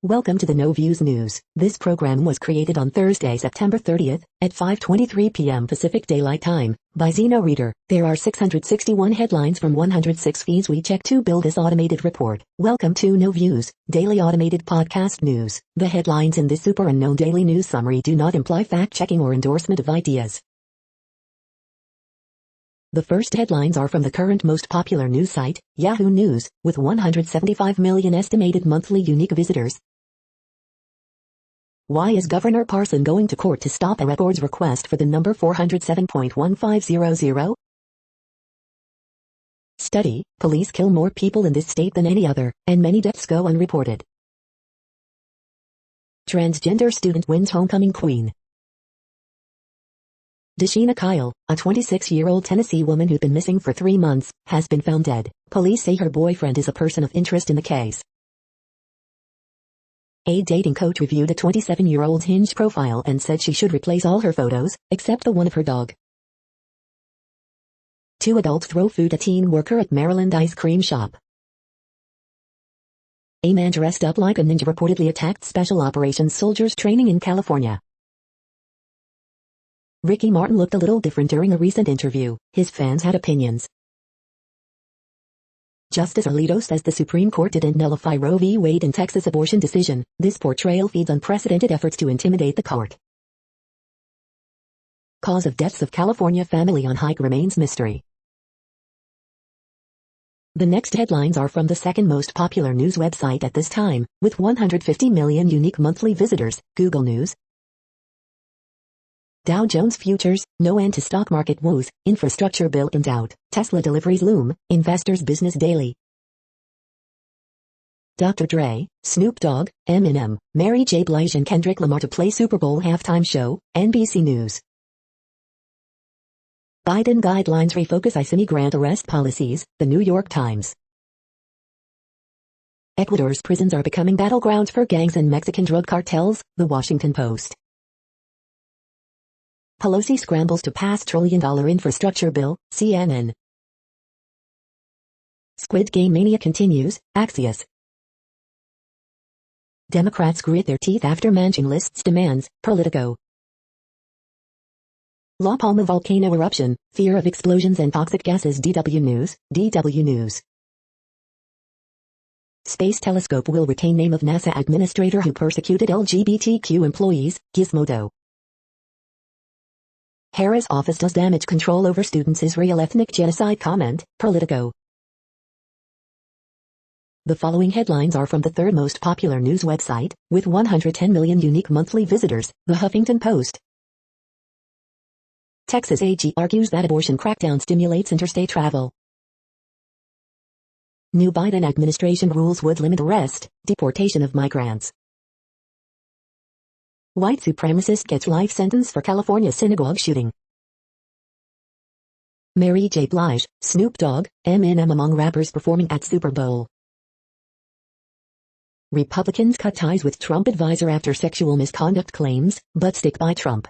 Welcome to the No Views News. This program was created on Thursday, September 30th, at 5:23 p.m. Pacific Daylight Time, by Zeno Reader. There are 661 headlines from 106 feeds we check to build this automated report. Welcome to No Views, daily automated podcast news. The headlines in this super unknown daily news summary do not imply fact-checking or endorsement of ideas. The first headlines are from the current most popular news site, Yahoo News, with 175 million estimated monthly unique visitors. Why is Governor Parson going to court to stop a record's request for the number 407.1500? Study, police kill more people in this state than any other, and many deaths go unreported. Transgender student wins homecoming queen. Deshina Kyle, a 26-year-old Tennessee woman who'd been missing for 3 months, has been found dead. Police say her boyfriend is a person of interest in the case. A dating coach reviewed a 27-year-old's Hinge profile and said she should replace all her photos, except the one of her dog. 2 adults throw food at teen worker at Maryland ice cream shop. A man dressed up like a ninja reportedly attacked special operations soldiers training in California. Ricky Martin looked a little different during a recent interview. His fans had opinions. Justice Alito says the Supreme Court didn't nullify Roe v. Wade in Texas abortion decision. This portrayal feeds unprecedented efforts to intimidate the court. Cause of deaths of California family on hike remains mystery. The next headlines are from the second most popular news website at this time, with 150 million unique monthly visitors, Google News. Dow Jones Futures, no end to stock market woes, infrastructure bill in doubt, Tesla deliveries loom, Investors Business Daily. Dr. Dre, Snoop Dogg, Eminem, Mary J. Blige and Kendrick Lamar to play Super Bowl halftime show, NBC News. Biden guidelines refocus ICE migrant arrest policies, The New York Times. Ecuador's prisons are becoming battlegrounds for gangs and Mexican drug cartels, The Washington Post. Pelosi scrambles to pass $1 trillion infrastructure bill, CNN. Squid Game mania continues, Axios. Democrats grit their teeth after Manchin lists demands, Politico. La Palma volcano eruption, fear of explosions and toxic gases, DW News. Space telescope will retain name of NASA administrator who persecuted LGBTQ employees, Gizmodo. Harris office does damage control over students' Israel ethnic genocide comment, Politico. The following headlines are from the third most popular news website, with 110 million unique monthly visitors, The Huffington Post. Texas AG argues that abortion crackdown stimulates interstate travel. New Biden administration rules would limit arrest, deportation of migrants. White supremacist gets life sentence for California synagogue shooting. Mary J. Blige, Snoop Dogg, Eminem among rappers performing at Super Bowl. Republicans cut ties with Trump advisor after sexual misconduct claims, but stick by Trump.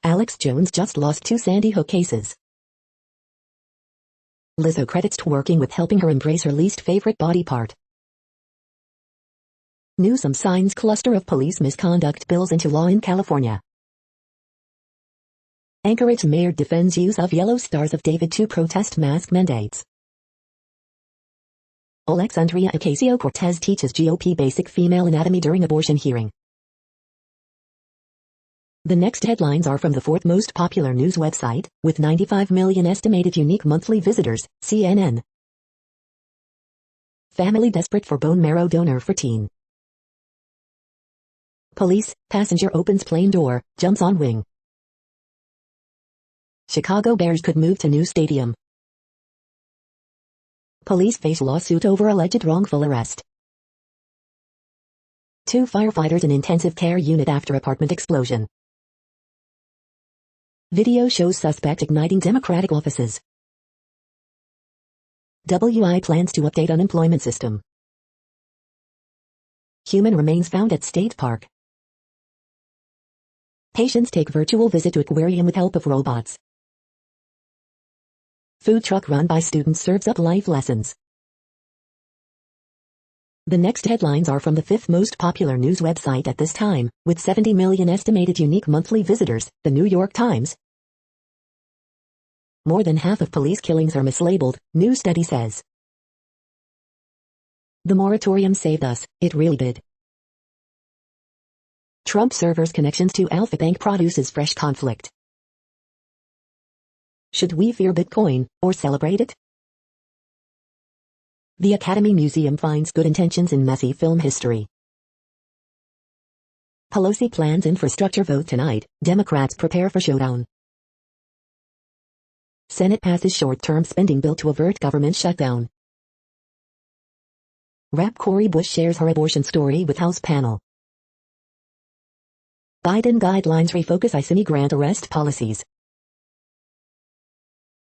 Alex Jones just lost 2 Sandy Hook cases. Lizzo credits twerking with helping her embrace her least favorite body part. Newsom signs cluster of police misconduct bills into law in California. Anchorage mayor defends use of yellow stars of David to protest mask mandates. Alexandria Ocasio-Cortez teaches GOP basic female anatomy during abortion hearing. The next headlines are from the fourth most popular news website, with 95 million estimated unique monthly visitors, CNN. Family desperate for bone marrow donor for teen. Police, passenger opens plane door, jumps on wing. Chicago Bears could move to new stadium. Police face lawsuit over alleged wrongful arrest. 2 firefighters in intensive care unit after apartment explosion. Video shows suspect igniting Democratic offices. WI plans to update unemployment system. Human remains found at State Park. Patients take virtual visit to aquarium with help of robots. Food truck run by students serves up life lessons. The next headlines are from the fifth most popular news website at this time, with 70 million estimated unique monthly visitors, the New York Times. More than half of police killings are mislabeled, new study says. The moratorium saved us, it really did. Trump server's connections to Alpha Bank produces fresh conflict. Should we fear Bitcoin, or celebrate it? The Academy Museum finds good intentions in messy film history. Pelosi plans infrastructure vote tonight, Democrats prepare for showdown. Senate passes short-term spending bill to avert government shutdown. Rep. Cori Bush shares her abortion story with House panel. Biden guidelines refocus ICE migrant arrest policies.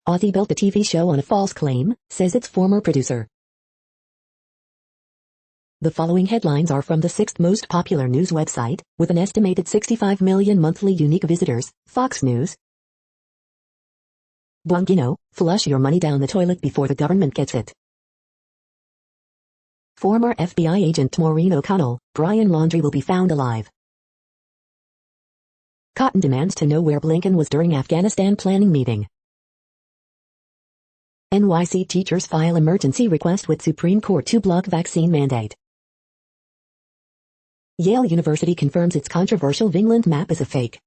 Aussie built a TV show on a false claim, says its former producer. The following headlines are from the sixth most popular news website, with an estimated 65 million monthly unique visitors, Fox News. Bongino, flush your money down the toilet before the government gets it. Former FBI agent Maureen O'Connell, Brian Laundrie will be found alive. Cotton demands to know where Blinken was during Afghanistan planning meeting. NYC teachers file emergency request with Supreme Court to block vaccine mandate. Yale University confirms its controversial Vingland map is a fake.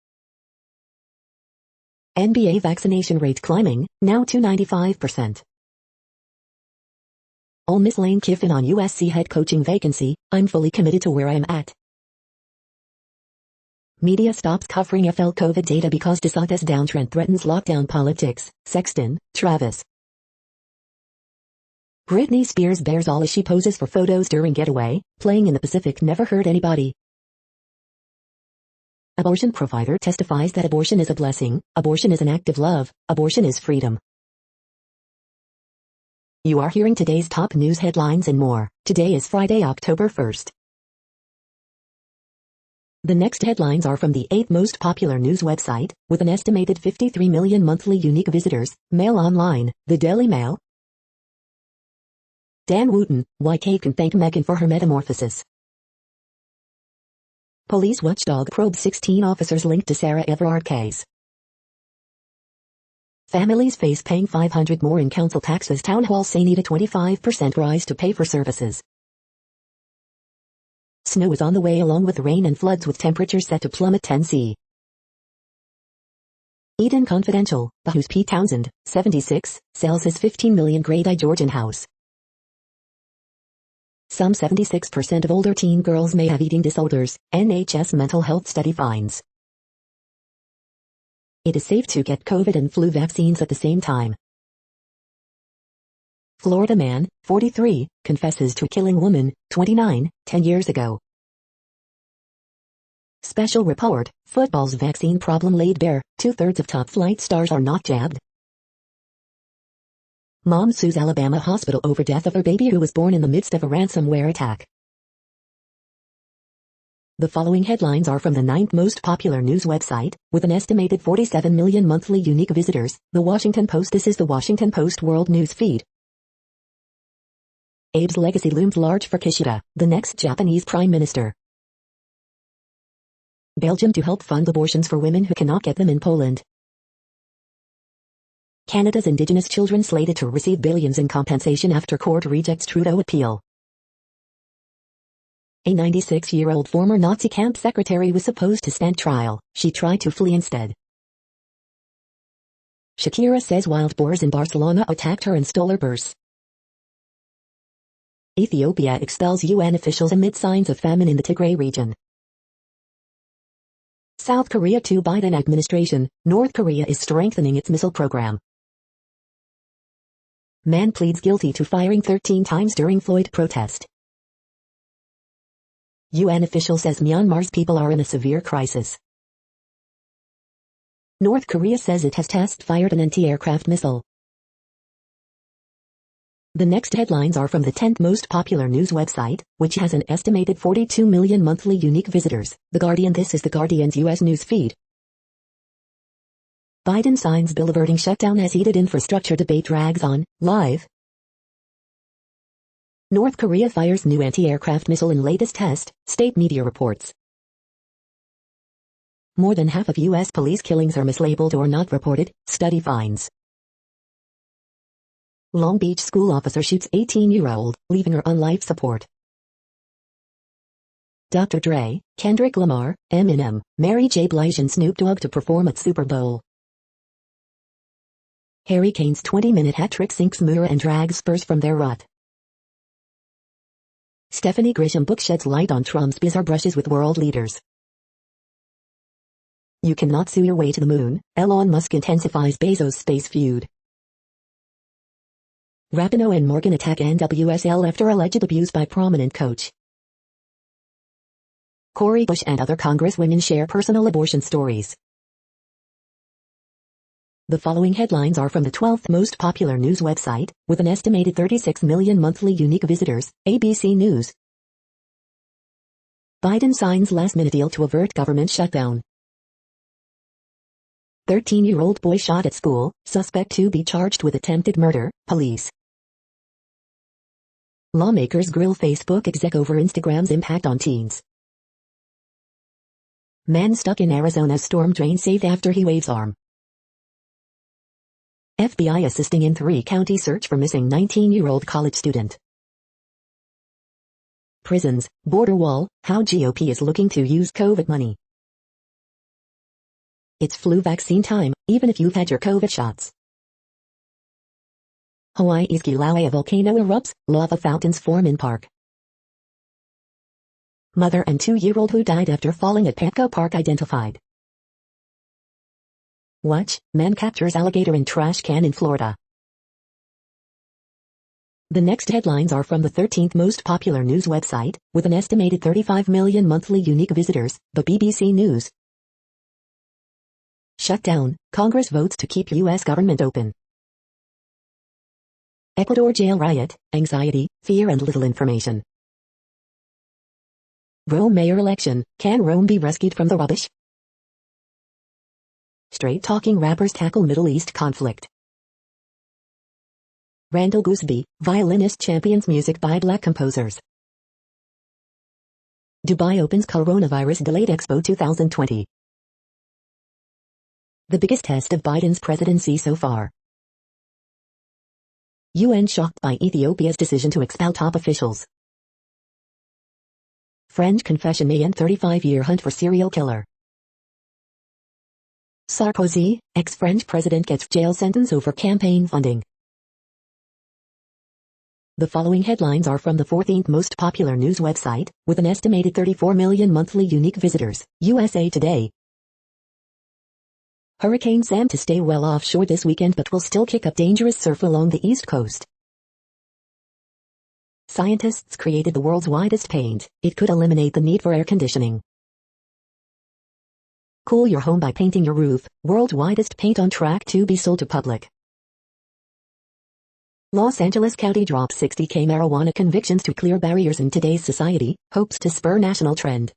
NBA vaccination rate climbing, now to 95%. Ole Miss Lane Kiffin on USC head coaching vacancy, I'm fully committed to where I am at. Media stops covering FL COVID data because DeSantis downtrend threatens lockdown politics, Sexton, Travis. Britney Spears bears all as she poses for photos during getaway, playing in the Pacific never hurt anybody. Abortion provider testifies that abortion is a blessing, abortion is an act of love, abortion is freedom. You are hearing today's top news headlines and more. Today is Friday, October 1st. The next headlines are from the eighth most popular news website, with an estimated 53 million monthly unique visitors, Mail Online, the Daily Mail. Dan Wooten, why Kate can thank Meghan for her metamorphosis. Police watchdog probes 16 officers linked to Sarah Everard case. Families face paying $500 more in council taxes. Town Hall say need a 25% rise to pay for services. Snow is on the way along with rain and floods with temperatures set to plummet 10°C. Eden Confidential, Who's Pete Townsend, 76, sells his $15 million Grade I Georgian house. Some 76% of older teen girls may have eating disorders, NHS mental health study finds. It is safe to get COVID and flu vaccines at the same time. Florida man, 43, confesses to killing woman, 29, 10 years ago. Special report, football's vaccine problem laid bare, 2/3 of top flight stars are not jabbed. Mom sues Alabama hospital over death of her baby who was born in the midst of a ransomware attack. The following headlines are from the ninth most popular news website, with an estimated 47 million monthly unique visitors, The Washington Post. This is the Washington Post World News Feed. Abe's legacy looms large for Kishida, the next Japanese prime minister. Belgium to help fund abortions for women who cannot get them in Poland. Canada's Indigenous children slated to receive billions in compensation after court rejects Trudeau appeal. A 96-year-old former Nazi camp secretary was supposed to stand trial. She tried to flee instead. Shakira says wild boars in Barcelona attacked her and stole her purse. Ethiopia expels UN officials amid signs of famine in the Tigray region. South Korea to Biden administration, North Korea is strengthening its missile program. Man pleads guilty to firing 13 times during Floyd protest. UN official says Myanmar's people are in a severe crisis. North Korea says it has test-fired an anti-aircraft missile. The next headlines are from the 10th most popular news website, which has an estimated 42 million monthly unique visitors, The Guardian. This is The Guardian's U.S. news feed. Biden signs bill averting shutdown as heated infrastructure debate drags on, live. North Korea fires new anti-aircraft missile in latest test, state media reports. More than half of U.S. police killings are mislabeled or not reported, study finds. Long Beach school officer shoots 18-year-old, leaving her on life support. Dr. Dre, Kendrick Lamar, Eminem, Mary J. Blige and Snoop Dogg to perform at Super Bowl. Harry Kane's 20-minute hat-trick sinks Moore and drags Spurs from their rut. Stephanie Grisham book sheds light on Trump's bizarre brushes with world leaders. You cannot sue your way to the moon, Elon Musk intensifies Bezos' space feud. Rapinoe and Morgan attack NWSL after alleged abuse by prominent coach. Cori Bush and other congresswomen share personal abortion stories. The following headlines are from the 12th most popular news website, with an estimated 36 million monthly unique visitors, ABC News. Biden signs last-minute deal to avert government shutdown. 13-year-old boy shot at school, suspect to be charged with attempted murder, police. Lawmakers grill Facebook exec over Instagram's impact on teens. Man stuck in Arizona's storm drain saved after he waves arm. FBI assisting in 3-county search for missing 19-year-old college student. Prisons, border wall, how GOP is looking to use COVID money. It's flu vaccine time, even if you've had your COVID shots. Hawaii's Kilauea volcano erupts, lava fountains form in park. Mother and 2-year-old who died after falling at Petco Park identified. Watch, man captures alligator in trash can in Florida. The next headlines are from the 13th most popular news website, with an estimated 35 million monthly unique visitors, the BBC News. Shutdown, Congress votes to keep U.S. government open. Ecuador jail riot, anxiety, fear and little information. Rome mayor election, can Rome be rescued from the rubbish? Straight-talking rappers tackle Middle East conflict. Randall Gooseby, violinist champions music by black composers. Dubai opens coronavirus delayed Expo 2020. The biggest test of Biden's presidency so far. UN shocked by Ethiopia's decision to expel top officials. French confession may end 35-year hunt for serial killer. Sarkozy, ex-French president gets jail sentence over campaign funding. The following headlines are from the 14th most popular news website, with an estimated 34 million monthly unique visitors, USA Today. Hurricane Sam to stay well offshore this weekend but will still kick up dangerous surf along the East Coast. Scientists created the world's widest paint. It could eliminate the need for air conditioning. Cool your home by painting your roof. World's widest paint on track to be sold to public. Los Angeles County drops 60K marijuana convictions to clear barriers in today's society, hopes to spur national trend.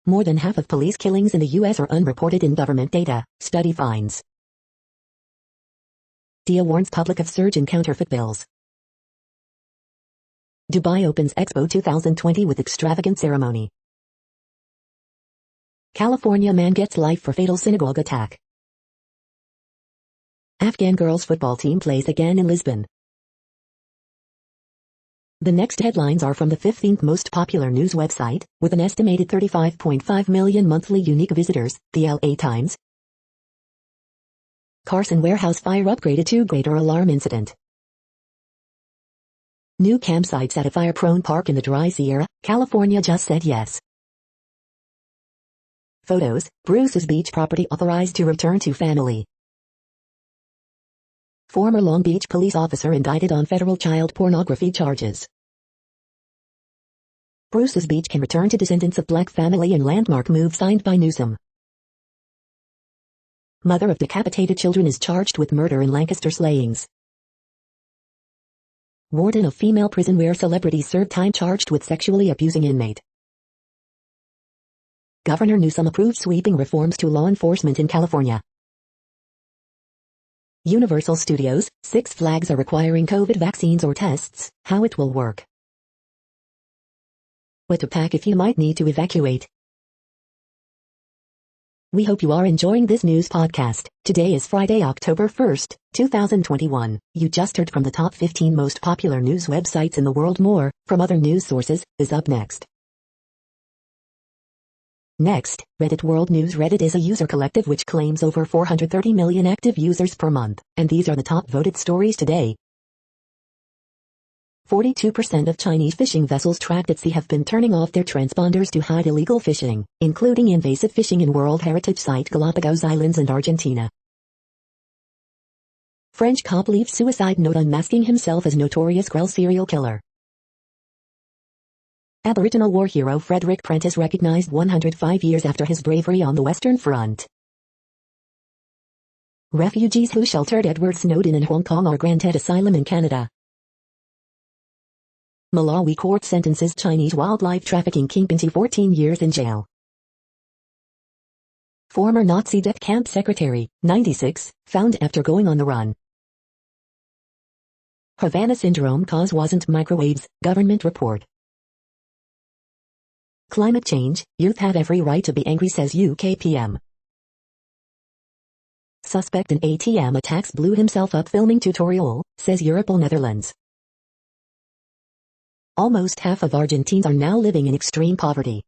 More than half of police killings in the U.S. are unreported in government data, study finds. DIA warns public of surge in counterfeit bills. Dubai opens Expo 2020 with extravagant ceremony. California man gets life for fatal synagogue attack. Afghan girls football team plays again in Lisbon. The next headlines are from the 15th most popular news website, with an estimated 35.5 million monthly unique visitors, the LA Times. Carson warehouse fire upgraded to greater alarm incident. New campsites at a fire-prone park in the Dry Sierra, California just said yes. Photos, Bruce's beach property authorized to return to family. Former Long Beach police officer indicted on federal child pornography charges. Bruce's Beach can return to descendants of black family in landmark move signed by Newsom. Mother of decapitated children is charged with murder in Lancaster slayings. Warden of female prison where celebrity served time charged with sexually abusing inmate. Governor Newsom approved sweeping reforms to law enforcement in California. Universal Studios, Six Flags are requiring COVID vaccines or tests, how it will work. What to pack if you might need to evacuate. We hope you are enjoying this news podcast. Today is Friday, October 1st, 2021. You just heard from the top 15 most popular news websites in the world. More from other news sources is up next. Next, Reddit World News. Reddit is a user collective which claims over 430 million active users per month, and these are the top voted stories today. 42% of Chinese fishing vessels tracked at sea have been turning off their transponders to hide illegal fishing, including invasive fishing in World Heritage Site Galapagos Islands and Argentina. French cop leaves suicide note unmasking himself as notorious Grell serial killer. Aboriginal war hero Frederick Prentice recognized 105 years after his bravery on the Western Front. Refugees who sheltered Edward Snowden in Hong Kong are granted asylum in Canada. Malawi court sentences Chinese wildlife trafficking kingpin to 14 years in jail. Former Nazi death camp secretary, 96, found after going on the run. Havana syndrome cause wasn't microwaves, government report. Climate change, youth have every right to be angry, says UK.PM. Suspect in ATM attacks blew himself up filming tutorial, says Europol Netherlands. Almost half of Argentines are now living in extreme poverty.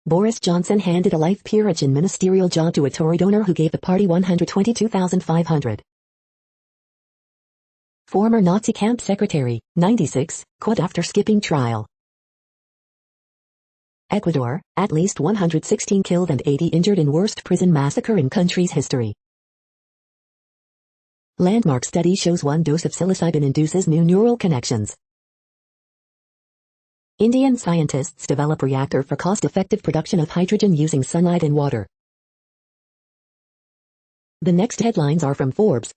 Boris Johnson handed a life peerage and ministerial job to a Tory donor who gave the party $122,500. Former Nazi camp secretary, 96, quit after skipping trial. Ecuador, at least 116 killed and 80 injured in worst prison massacre in country's history. Landmark study shows one dose of psilocybin induces new neural connections. Indian scientists develop reactor for cost-effective production of hydrogen using sunlight and water. The next headlines are from Forbes.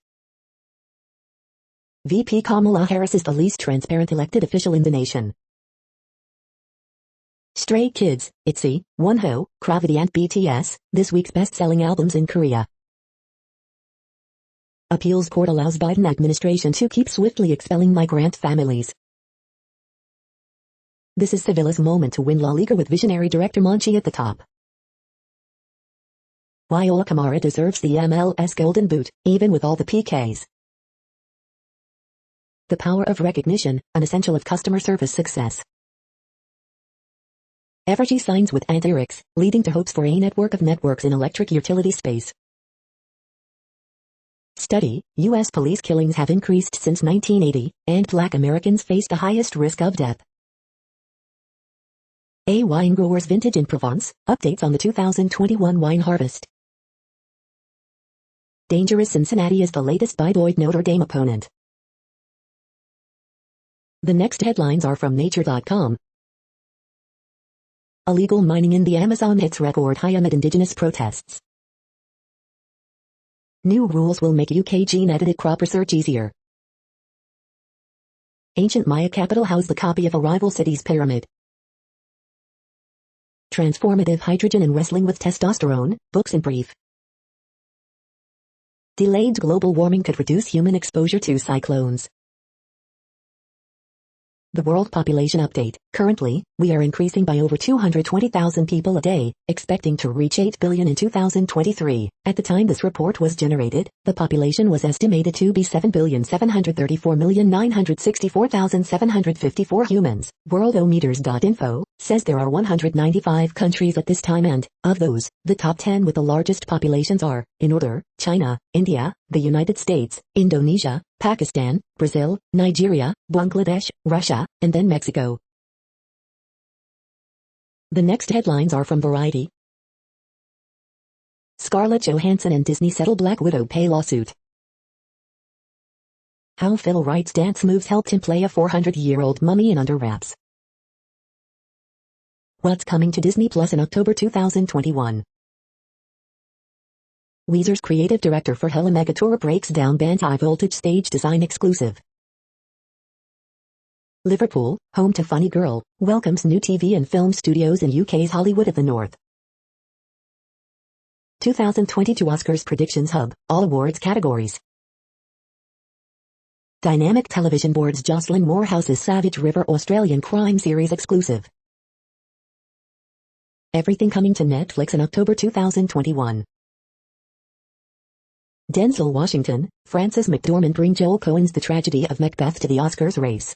VP Kamala Harris is the least transparent elected official in the nation. Stray Kids, ITZY, Wonho, Gravity and BTS, this week's best-selling albums in Korea. Appeals court allows Biden administration to keep swiftly expelling migrant families. This is Sevilla's moment to win La Liga with visionary director Monchi at the top. Wyola Kamara deserves the MLS Golden Boot, even with all the PKs. The power of recognition, an essential of customer service success. Evergy signs with Anterix, leading to hopes for a network of networks in electric utility space. Study, U.S. police killings have increased since 1980, and Black Americans face the highest risk of death. A wine grower's vintage in Provence, updates on the 2021 wine harvest. Dangerous Cincinnati is the latest Biden Notre Dame opponent. The next headlines are from Nature.com. Illegal mining in the Amazon hits record high amid indigenous protests. New rules will make UK gene-edited crop research easier. Ancient Maya capital housed the copy of a rival city's pyramid. Transformative hydrogen and wrestling with testosterone, books in brief. Delayed global warming could reduce human exposure to cyclones. The world population update. Currently, we are increasing by over 220,000 people a day, expecting to reach 8 billion in 2023. At the time this report was generated, the population was estimated to be 7,734,964,754 humans. Worldometers.info says there are 195 countries at this time, and, of those, the top 10 with the largest populations are, in order, China, India, the United States, Indonesia, Pakistan, Brazil, Nigeria, Bangladesh, Russia, and then Mexico. The next headlines are from Variety. Scarlett Johansson and Disney settle Black Widow pay lawsuit. How Phil Wright's dance moves helped him play a 400-year-old mummy in Under Wraps. What's coming to Disney Plus in October 2021? Weezer's creative director for Hella Mega Tour breaks down band high voltage stage design exclusive. Liverpool, home to Funny Girl, welcomes new TV and film studios in UK's Hollywood of the North. 2022 Oscars Predictions Hub, all awards categories. Dynamic Television Boards Jocelyn Morehouse's Savage River Australian crime series exclusive. Everything coming to Netflix in October 2021. Denzel Washington, Frances McDormand bring Joel Coen's The Tragedy of Macbeth to the Oscars race.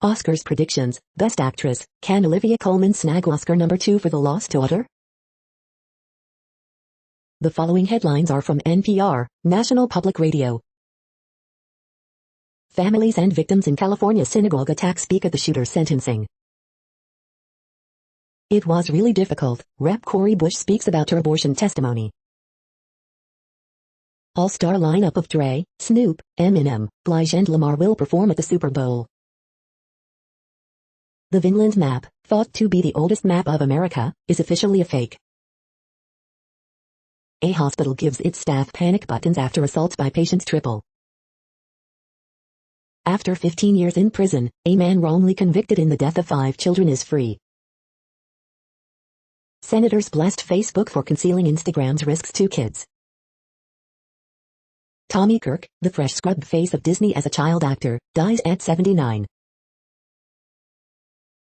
Oscars predictions, Best Actress, can Olivia Colman snag Oscar number 2 for The Lost Daughter? The following headlines are from NPR, National Public Radio. Families and victims in California synagogue attack speak at the shooter's sentencing. It was really difficult, Rep. Cori Bush speaks about her abortion testimony. All-star lineup of Dre, Snoop, Eminem, Blige and Lamar will perform at the Super Bowl. The Vinland map, thought to be the oldest map of America, is officially a fake. A hospital gives its staff panic buttons after assault by patient's triple. After 15 years in prison, a man wrongly convicted in the death of 5 children is free. Senators blast Facebook for concealing Instagram's risks to kids. Tommy Kirk, the fresh scrubbed face of Disney as a child actor, dies at 79.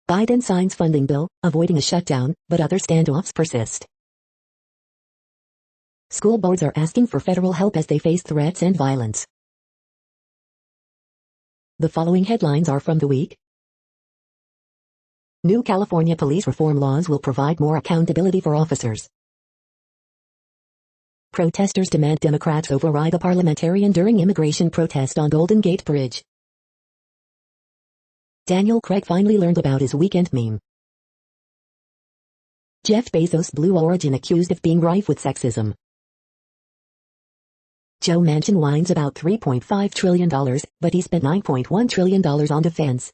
Biden signs funding bill, avoiding a shutdown, but other standoffs persist. School boards are asking for federal help as they face threats and violence. The following headlines are from the week. New California police reform laws will provide more accountability for officers. Protesters demand Democrats override a parliamentarian during immigration protest on Golden Gate Bridge. Daniel Craig finally learned about his weekend meme. Jeff Bezos' Blue Origin accused of being rife with sexism. Joe Manchin whines about $3.5 trillion, but he spent $9.1 trillion on defense.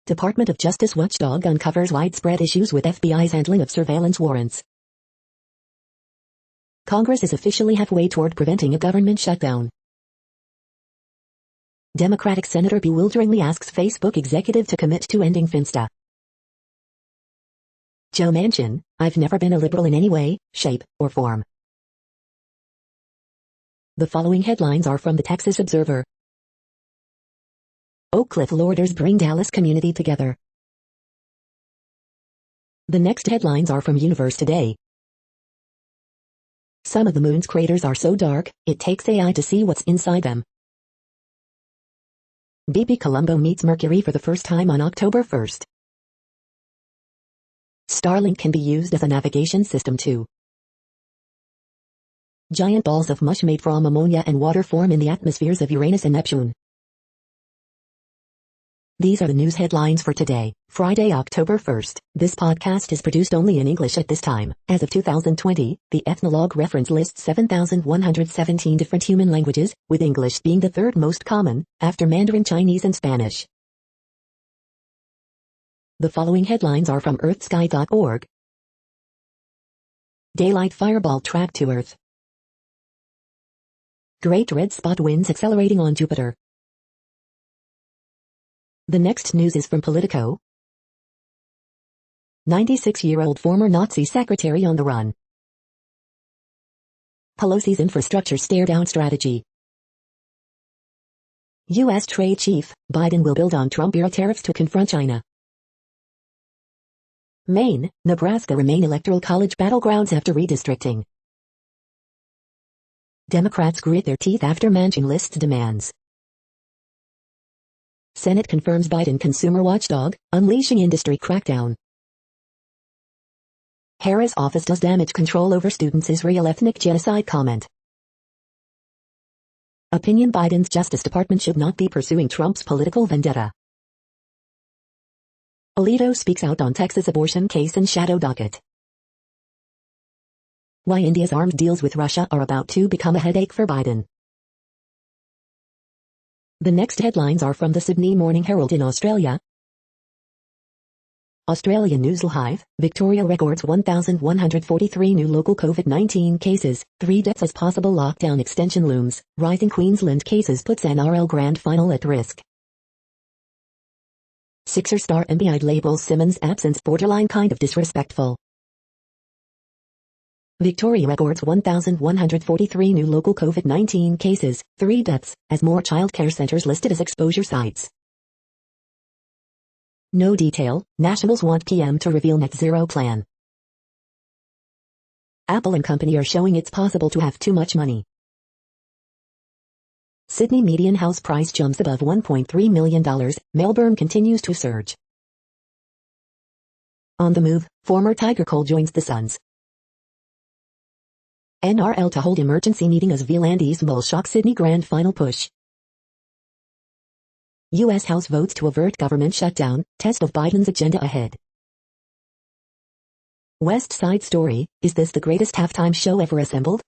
Department of Justice watchdog uncovers widespread issues with FBI's handling of surveillance warrants. Congress is officially halfway toward preventing a government shutdown. Democratic Senator bewilderingly asks Facebook executive to commit to ending Finsta. Joe Manchin, I've never been a liberal in any way, shape, or form. The following headlines are from the Texas Observer. Oak Cliff Lorders bring Dallas community together. The next headlines are from Universe Today. Some of the moon's craters are so dark, it takes AI to see what's inside them. BB Colombo meets Mercury for the first time on October 1st. Starlink can be used as a navigation system too. Giant balls of mush made from ammonia and water form in the atmospheres of Uranus and Neptune. These are the news headlines for today, Friday, October 1st. This podcast is produced only in English at this time. As of 2020, the Ethnologue reference lists 7,117 different human languages, with English being the third most common, after Mandarin Chinese and Spanish. The following headlines are from earthsky.org. Daylight fireball tracked to Earth. Great red spot winds accelerating on Jupiter. The next news is from Politico. 96-year-old former Nazi secretary on the run. Pelosi's infrastructure stare-down strategy. U.S. trade chief, Biden will build on Trump-era tariffs to confront China. Maine, Nebraska remain electoral college battlegrounds after redistricting. Democrats grit their teeth after Manchin lists demands. Senate confirms Biden consumer watchdog, unleashing industry crackdown. Harris office does damage control over students' Israel ethnic genocide comment. Opinion Biden's Justice Department should not be pursuing Trump's political vendetta. Alito speaks out on Texas abortion case and shadow docket. Why India's arms deals with Russia are about to become a headache for Biden. The next headlines are from the Sydney Morning Herald in Australia. Australian News Live, Victoria records 1,143 new local COVID-19 cases, 3 deaths as possible lockdown extension looms, rising Queensland cases puts NRL Grand Final at risk. Sixer star NBA labels Simmons' absence borderline kind of disrespectful. Victoria records 1,143 new local COVID-19 cases, 3 deaths, as more childcare centers listed as exposure sites. No detail, Nationals want PM to reveal net zero plan. Apple and company are showing it's possible to have too much money. Sydney median house price jumps above $1.3 million, Melbourne continues to surge. On the move, former Tiger Cole joins the Suns. NRL to hold emergency meeting as Vilandis will shock Sydney Grand Final push. U.S. House votes to avert government shutdown, test of Biden's agenda ahead. West Side Story, is this the greatest halftime show ever assembled?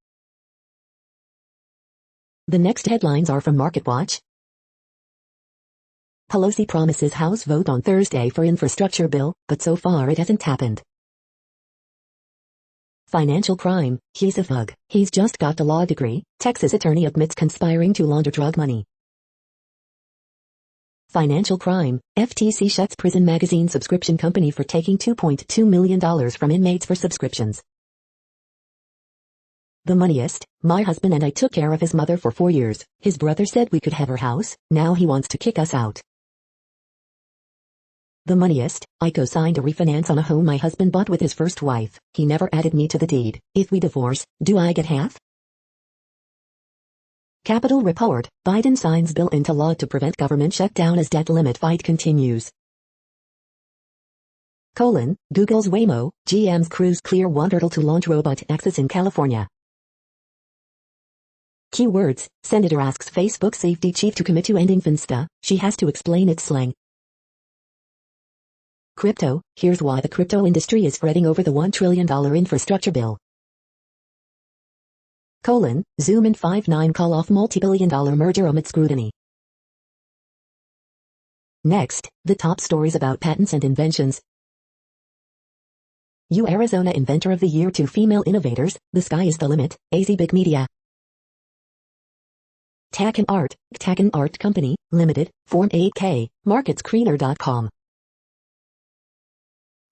The next headlines are from MarketWatch. Pelosi promises House vote on Thursday for infrastructure bill, but so far it hasn't happened. Financial crime, he's a thug. He's just got a law degree. Texas attorney admits conspiring to launder drug money. Financial crime, FTC shuts Prison Magazine subscription company for taking $2.2 million from inmates for subscriptions. The moneyest, my husband and I took care of his mother for 4 years. His brother said we could have her house, now he wants to kick us out. The moneyest, I co-signed a refinance on a home my husband bought with his first wife. He never added me to the deed. If we divorce, do I get half? Capitol Report, Biden signs bill into law to prevent government shutdown as debt limit fight continues. Google's Waymo, GM's Cruise Clear one hurdle to launch robot access in California. Keywords, Senator asks Facebook safety chief to commit to ending Finsta, she has to explain its slang. Crypto, here's why the crypto industry is fretting over the $1 trillion infrastructure bill. Zoom and Five9 call off multi-billion-dollar merger amid scrutiny. Next, the top stories about patents and inventions. Arizona Inventor of the Year to female innovators, the sky is the limit, AZ Big Media. Tech and Art Company, Limited, Form 8K, MarketScreener.com.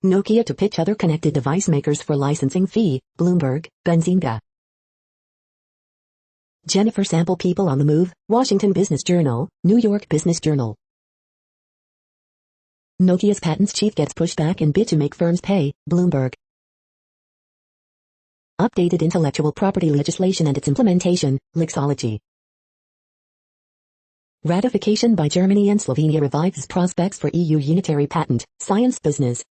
Nokia to pitch other connected device makers for licensing fee, Bloomberg, Benzinga. Jennifer sample people on the move, Washington Business Journal, New York Business Journal. Nokia's patents chief gets pushed back in bid to make firms pay, Bloomberg. Updated intellectual property legislation and its implementation, Lexology. Ratification by Germany and Slovenia revives prospects for EU unitary patent, Science Business.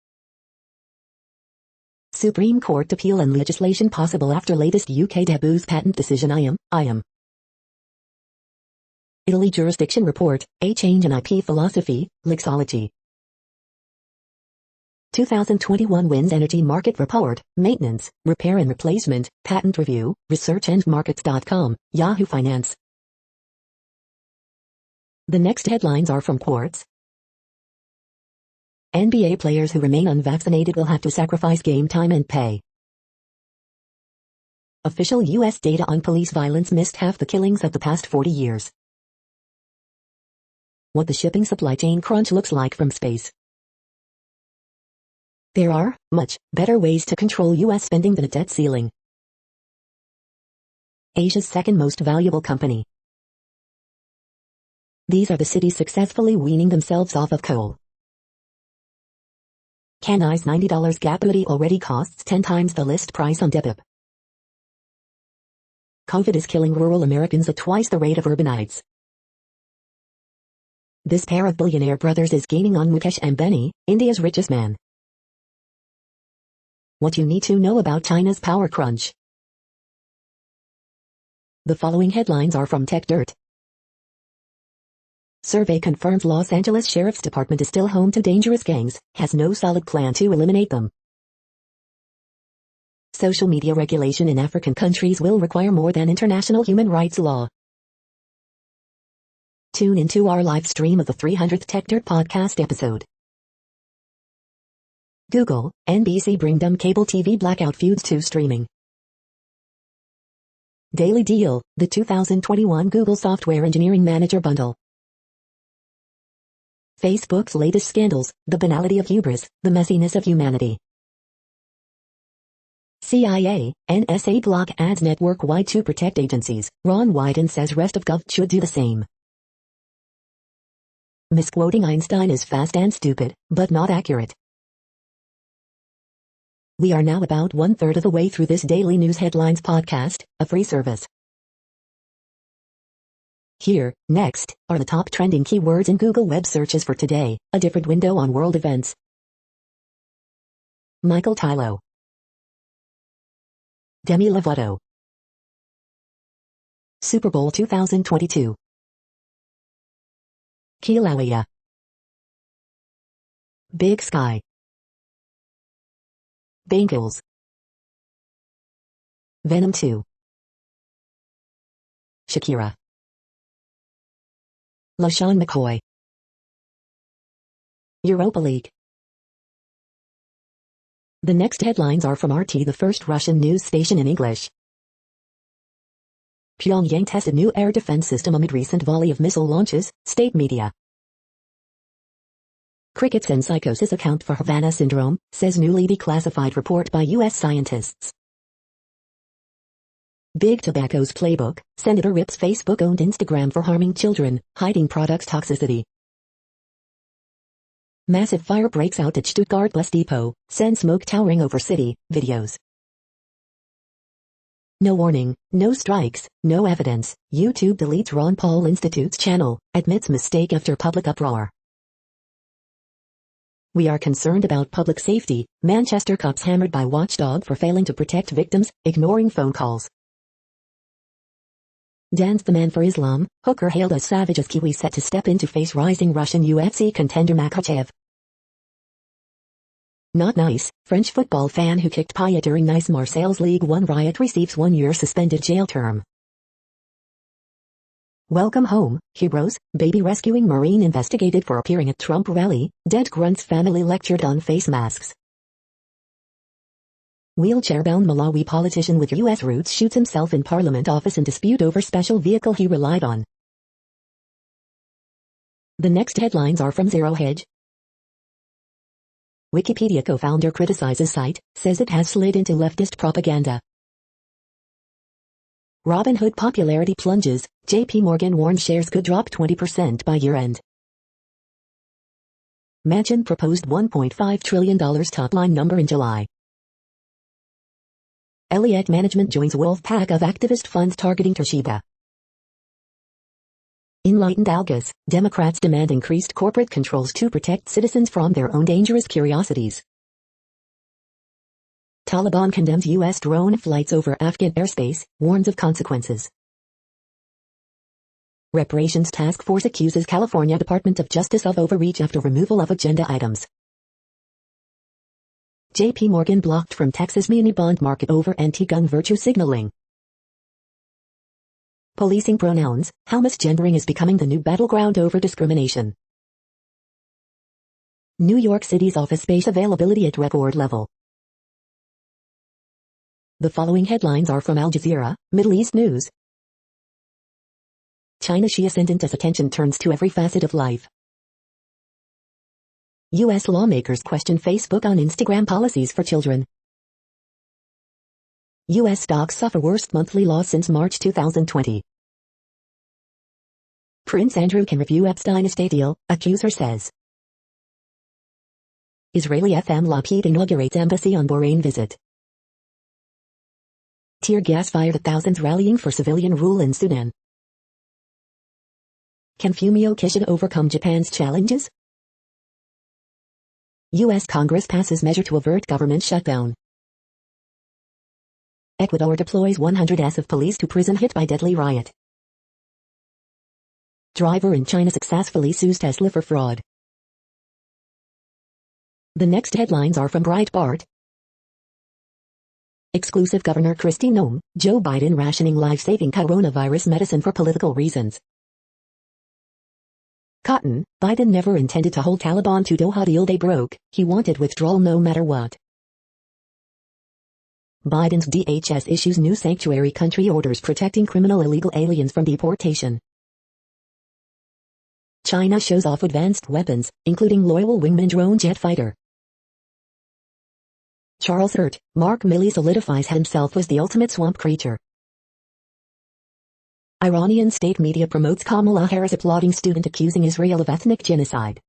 Supreme Court appeal and legislation possible after latest UK debuts patent decision IAM. Italy jurisdiction report, a change in IP philosophy, Lexology. 2021 Wind Energy Market Report, Maintenance, Repair and Replacement, Patent Review, ResearchAndMarkets.com, Yahoo Finance. The next headlines are from Quartz. NBA players who remain unvaccinated will have to sacrifice game time and pay. Official U.S. data on police violence missed half the killings of the past 40 years. What the shipping supply chain crunch looks like from space. There are much better ways to control U.S. spending than a debt ceiling. Asia's second most valuable company. These are the cities successfully weaning themselves off of coal. Canai's $90 Gap hoodie already costs 10 times the list price on Depop. COVID is killing rural Americans at twice the rate of urbanites. This pair of billionaire brothers is gaining on Mukesh Ambani, India's richest man. What you need to know about China's power crunch. The following headlines are from TechDirt. Survey confirms Los Angeles Sheriff's Department is still home to dangerous gangs, has no solid plan to eliminate them. Social media regulation in African countries will require more than international human rights law. Tune into our live stream of the 300th TechDirt podcast episode. Google, NBC bring dumb cable TV blackout feuds to streaming. Daily Deal, the 2021 Google Software Engineering Manager Bundle. Facebook's latest scandals, the banality of hubris, the messiness of humanity. CIA, NSA block ads network-wide to protect agencies. Ron Wyden says rest of Gov should do the same. Misquoting Einstein is fast and stupid, but not accurate. We are now about 1/3 of the way through this daily news headlines podcast, a free service. Here, next, are the top trending keywords in Google web searches for today, a different window on world events. Michael Tylo, Demi Lovato, Super Bowl 2022, Kilauea, Big Sky, Bengals, Venom 2, Shakira, LaShawn McCoy, Europa League. The next headlines are from RT, the first Russian news station in English. Pyongyang tested new air defense system amid recent volley of missile launches, state media. Crickets and psychosis account for Havana syndrome, says newly declassified report by U.S. scientists. Big Tobacco's playbook, Senator rips Facebook-owned Instagram for harming children, hiding products toxicity. Massive fire breaks out at Stuttgart bus depot, sends smoke towering over city, videos. No warning, no strikes, no evidence. YouTube deletes Ron Paul Institute's channel, admits mistake after public uproar. We are concerned about public safety. Manchester cops hammered by watchdog for failing to protect victims, ignoring phone calls. Dance the man for Islam, hooker hailed as savage as Kiwi set to step in to face rising Russian UFC contender Makhachev. Not nice, French football fan who kicked Payet during Nice Marseille's League One riot receives 1-year suspended jail term. Welcome home, heroes. Baby rescuing Marine investigated for appearing at Trump rally, dead grunt's family lectured on face masks. Wheelchair-bound Malawi politician with U.S. roots shoots himself in parliament office in dispute over special vehicle he relied on. The next headlines are from Zero Hedge. Wikipedia co-founder criticizes site, says it has slid into leftist propaganda. Robinhood popularity plunges, JP Morgan warns shares could drop 20% by year-end. Manchin proposed $1.5 trillion top-line number in July. Elliott Management joins wolf pack of activist funds targeting Toshiba. Enlightened Algas, Democrats demand increased corporate controls to protect citizens from their own dangerous curiosities. Taliban condemns U.S. drone flights over Afghan airspace, warns of consequences. Reparations Task Force accuses California Department of Justice of overreach after removal of agenda items. JP Morgan blocked from Texas muni bond market over anti-gun virtue signaling. Policing pronouns, how misgendering is becoming the new battleground over discrimination. New York City's office space availability at record level. The following headlines are from Al Jazeera, Middle East News. China Xi ascendant as attention turns to every facet of life. U.S. lawmakers question Facebook on Instagram policies for children. U.S. stocks suffer worst monthly loss since March 2020. Prince Andrew can review Epstein estate deal, accuser says. Israeli FM Lapid inaugurates embassy on Bahrain visit. Tear gas fired at thousands rallying for civilian rule in Sudan. Can Fumio Kishida overcome Japan's challenges? U.S. Congress passes measure to avert government shutdown. Ecuador deploys 100s of police to prison hit by deadly riot. Driver in China successfully sues Tesla for fraud. The next headlines are from Breitbart. Exclusive Governor Kristi Noem, Joe Biden rationing life-saving coronavirus medicine for political reasons. Cotton, Biden never intended to hold Taliban to Doha deal they broke, he wanted withdrawal no matter what. Biden's DHS issues new sanctuary country orders protecting criminal illegal aliens from deportation. China shows off advanced weapons, including loyal wingman drone jet fighter. Charles Hurt, Mark Milley solidifies himself as the ultimate swamp creature. Iranian state media promotes Kamala Harris applauding student accusing Israel of ethnic genocide.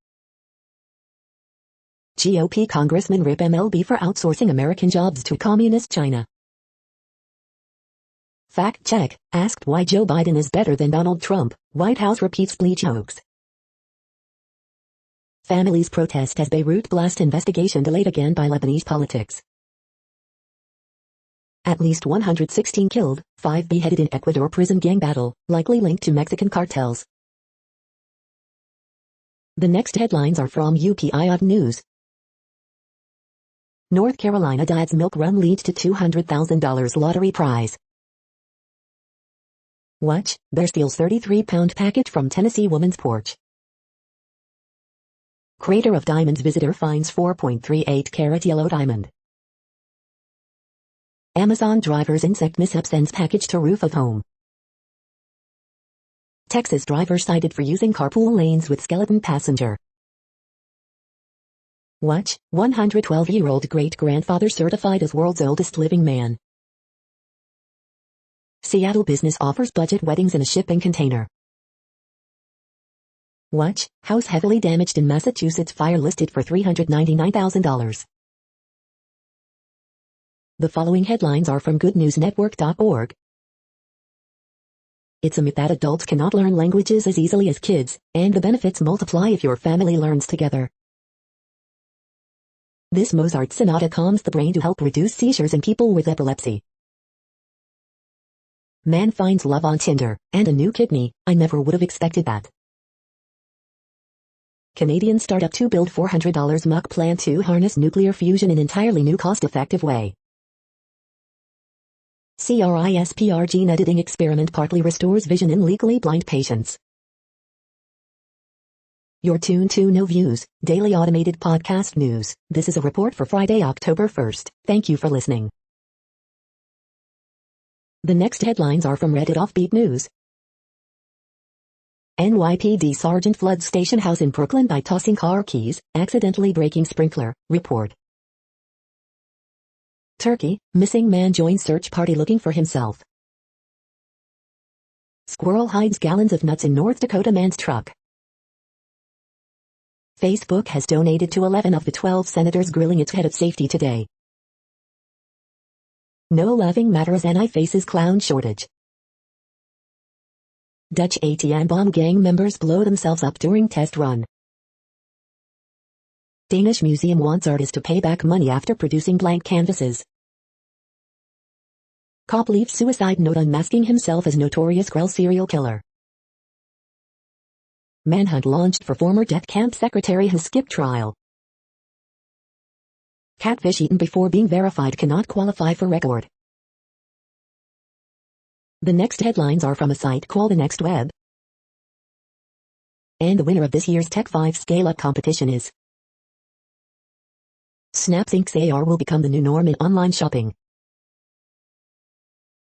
GOP Congressman rip MLB for outsourcing American jobs to communist China. Fact check, asked why Joe Biden is better than Donald Trump, White House repeats bleach hoax. Families protest as Beirut blast investigation delayed again by Lebanese politics. At least 116 killed, 5 beheaded in Ecuador prison gang battle, likely linked to Mexican cartels. The next headlines are from UPI News. North Carolina Dad's milk run leads to $200,000 lottery prize. Watch, bear steals 33-pound package from Tennessee woman's porch. Crater of Diamonds visitor finds 4.38-carat yellow diamond. Amazon driver's insect mishap sends package to roof of home. Texas driver cited for using carpool lanes with skeleton passenger. Watch, 112-year-old great-grandfather certified as world's oldest living man. Seattle business offers budget weddings in a shipping container. Watch, house heavily damaged in Massachusetts fire listed for $399,000. The following headlines are from goodnewsnetwork.org. It's a myth that adults cannot learn languages as easily as kids, and the benefits multiply if your family learns together. This Mozart sonata calms the brain to help reduce seizures in people with epilepsy. Man finds love on Tinder, and a new kidney. I never would have expected that. Canadian startup to build $400 Mach plan to harness nuclear fusion in entirely new cost-effective way. CRISPR gene editing experiment partly restores vision in legally blind patients. You're tuned to No Views, daily automated podcast news. This is a report for Friday, October 1st. Thank you for listening. The next headlines are from Reddit Offbeat News. NYPD Sergeant floods station house in Brooklyn by tossing car keys, accidentally breaking sprinkler, report. Turkey, missing man joins search party looking for himself. Squirrel hides gallons of nuts in North Dakota man's truck. Facebook has donated to 11 of the 12 senators grilling its head of safety today. No laughing matter as NI faces clown shortage. Dutch ATM bomb gang members blow themselves up during test run. Danish museum wants artist to pay back money after producing blank canvases. Cop leaves suicide note unmasking himself as notorious Grell serial killer. Manhunt launched for former death camp secretary who skipped trial. Catfish eaten before being verified cannot qualify for record. The next headlines are from a site called The Next Web. And the winner of this year's Tech 5 Scale-Up competition is Snap thinks AR will become the new norm in online shopping.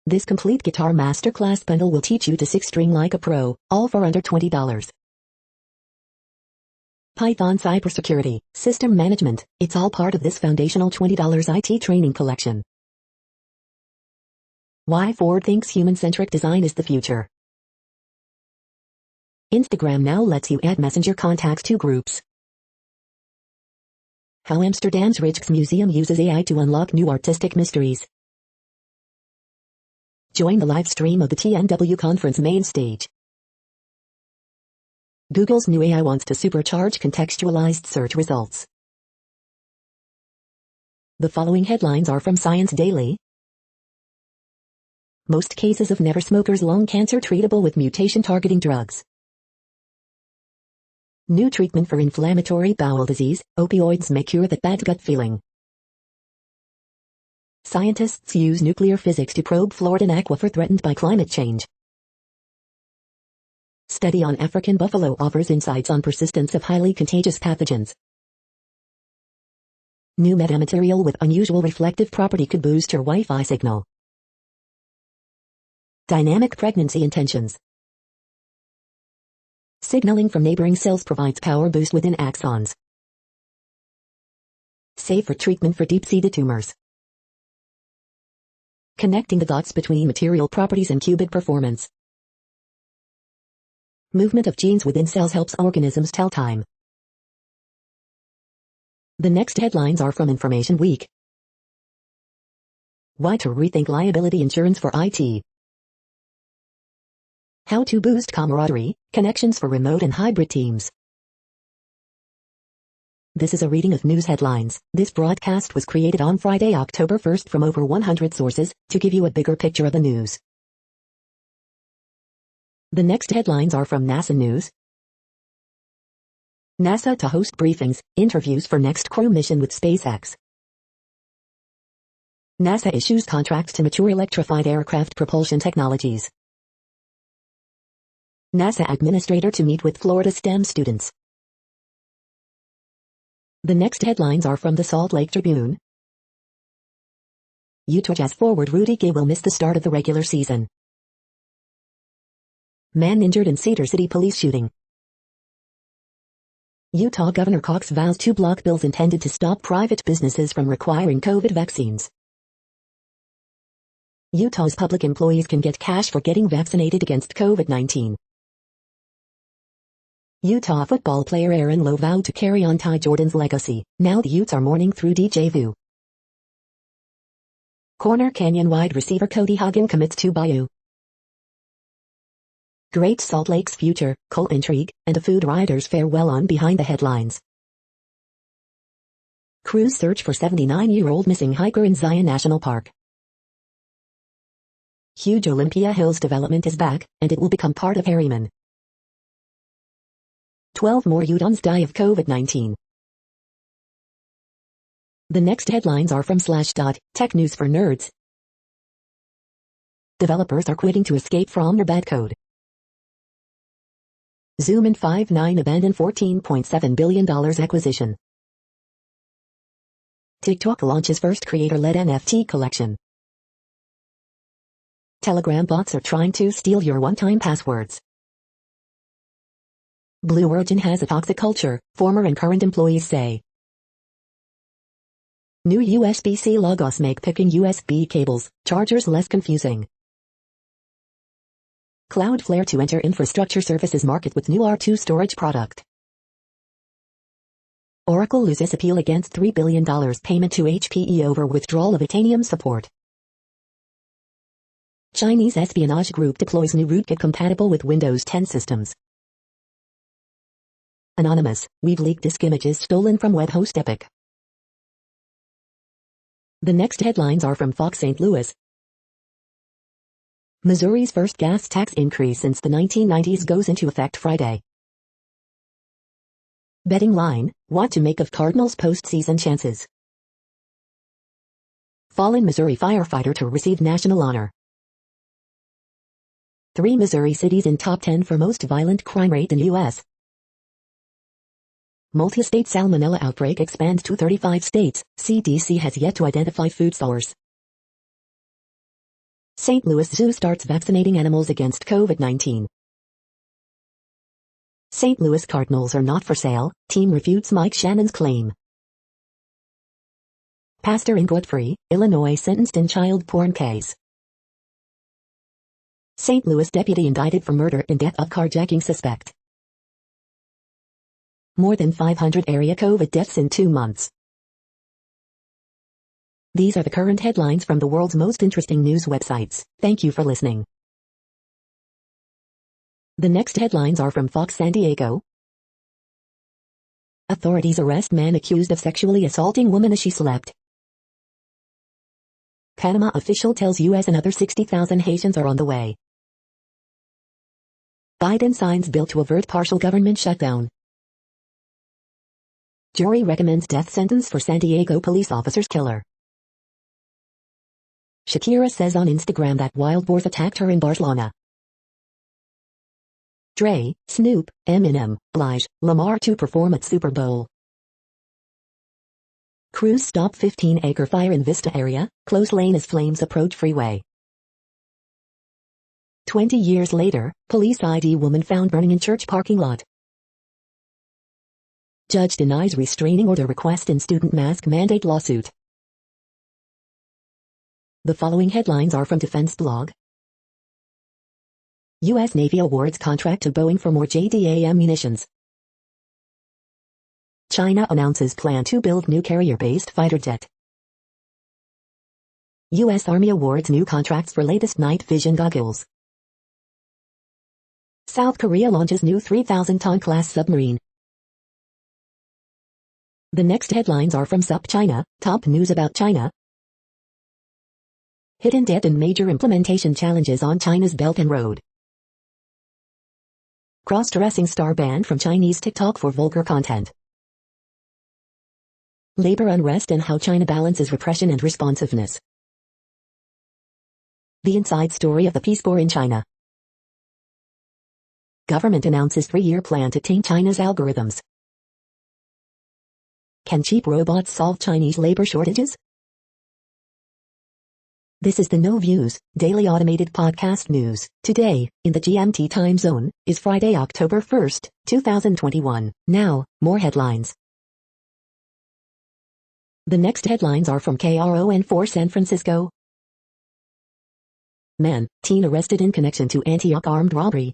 This complete guitar masterclass bundle will teach you to six-string like a pro, all for under $20. Python cybersecurity, system management, it's all part of this foundational $20 IT training collection. Why Ford thinks human-centric design is the future. Instagram now lets you add messenger contacts to groups. How Amsterdam's Rijksmuseum uses AI to unlock new artistic mysteries. Join the live stream of the TNW conference main stage. Google's new AI wants to supercharge contextualized search results. The following headlines are from Science Daily. Most cases of never smokers' lung cancer treatable with mutation-targeting drugs. New treatment for inflammatory bowel disease, opioids may cure that bad gut feeling. Scientists use nuclear physics to probe Floridan aquifer threatened by climate change. Study on African buffalo offers insights on persistence of highly contagious pathogens. New metamaterial with unusual reflective property could boost your Wi-Fi signal. Dynamic pregnancy intentions. Signaling from neighboring cells provides power boost within axons. Safe for treatment for deep-seated tumors. Connecting the dots between material properties and qubit performance. Movement of genes within cells helps organisms tell time. The next headlines are from Information Week. Why to rethink liability insurance for IT. How to boost camaraderie, connections for remote and hybrid teams. This is a reading of news headlines. This broadcast was created on Friday, October 1st from over 100 sources to give you a bigger picture of the news. The next headlines are from NASA News. NASA to host briefings, interviews for next crew mission with SpaceX. NASA issues contracts to mature electrified aircraft propulsion technologies. NASA administrator to meet with Florida STEM students. The next headlines are from the Salt Lake Tribune. Utah Jazz forward Rudy Gay will miss the start of the regular season. Man injured in Cedar City police shooting. Utah Governor Cox vows to block bills intended to stop private businesses from requiring COVID vaccines. Utah's public employees can get cash for getting vaccinated against COVID-19. Utah football player Aaron Lowe vowed to carry on Ty Jordan's legacy. Now the Utes are mourning through DJ Vu. Corner Canyon wide receiver Cody Hagen commits to Bayou. Great Salt Lake's future, coal intrigue, and a food riders farewell on behind the headlines. Crews search for 79-year-old missing hiker in Zion National Park. Huge Olympia Hills development is back, and it will become part of Harriman. 12 more Utahns die of COVID-19. The next headlines are from Slashdot, Tech News for Nerds. Developers are quitting to escape from their bad code. Zoom and Five9 abandon $14.7 billion acquisition. TikTok launches first creator-led NFT collection. Telegram bots are trying to steal your one-time passwords. Blue Origin has a toxic culture, former and current employees say. New USB-C logos make picking USB cables, chargers less confusing. Cloudflare to enter infrastructure services market with new R2 storage product. Oracle loses appeal against $3 billion payment to HPE over withdrawal of Itanium support. Chinese espionage group deploys new rootkit compatible with Windows 10 systems. Anonymous, we've leaked disk images stolen from web host Epic. The next headlines are from Fox St. Louis. Missouri's first gas tax increase since the 1990s goes into effect Friday. Betting line, what to make of Cardinals' postseason chances. Fallen Missouri firefighter to receive national honor. 3 Missouri cities in top 10 for most violent crime rate in U.S. Multi-state salmonella outbreak expands to 35 states. CDC has yet to identify food source. St. Louis Zoo starts vaccinating animals against COVID-19. St. Louis Cardinals are not for sale. Team refutes Mike Shannon's claim. Pastor in Godfrey, Illinois sentenced in child porn case. St. Louis deputy indicted for murder and death of carjacking suspect. More than 500 area COVID deaths in 2 months. These are the current headlines from the world's most interesting news websites. Thank you for listening. The next headlines are from Fox San Diego. Authorities arrest man accused of sexually assaulting woman as she slept. Panama official tells U.S. another 60,000 Haitians are on the way. Biden signs bill to avert partial government shutdown. Jury recommends death sentence for San Diego police officer's killer. Shakira says on Instagram that wild boars attacked her in Barcelona. Dre, Snoop, Eminem, Blige, Lamar to perform at Super Bowl. Crews stop 15-acre fire in Vista area, close lane as flames approach freeway. 20 years later, police ID woman found burning in church parking lot. Judge denies restraining order request in student mask mandate lawsuit. The following headlines are from Defense Blog. U.S. Navy awards contract to Boeing for more JDAM munitions. China announces plan to build new carrier-based fighter jet. U.S. Army awards new contracts for latest night vision goggles. South Korea launches new 3,000-ton class submarine. The next headlines are from SupChina, top news about China. Hidden debt and major implementation challenges on China's Belt and Road. Cross-dressing star banned from Chinese TikTok for vulgar content. Labor unrest and how China balances repression and responsiveness. The inside story of the Peace Corps in China. Government announces 3-year plan to tame China's algorithms. Can cheap robots solve Chinese labor shortages? This is the No Views, daily automated podcast news. Today, in the GMT time zone, is Friday, October 1st, 2021. Now, more headlines. The next headlines are from KRON4 San Francisco. Man, teen arrested in connection to Antioch armed robbery.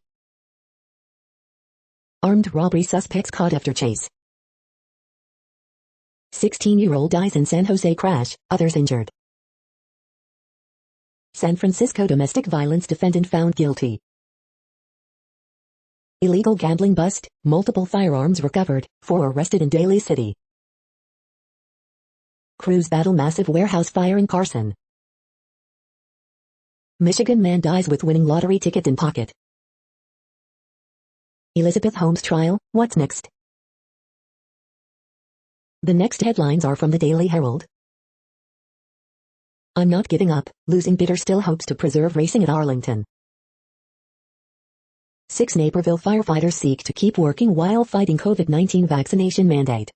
Armed robbery suspects caught after chase. 16-year-old dies in San Jose crash, others injured. San Francisco domestic violence defendant found guilty. Illegal gambling bust, multiple firearms recovered, 4 arrested in Daly City. Crews battle massive warehouse fire in Carson. Michigan man dies with winning lottery ticket in pocket. Elizabeth Holmes trial, what's next? The next headlines are from the Daily Herald. I'm not giving up, losing bidder still hopes to preserve racing at Arlington. 6 Naperville firefighters seek to keep working while fighting COVID-19 vaccination mandate.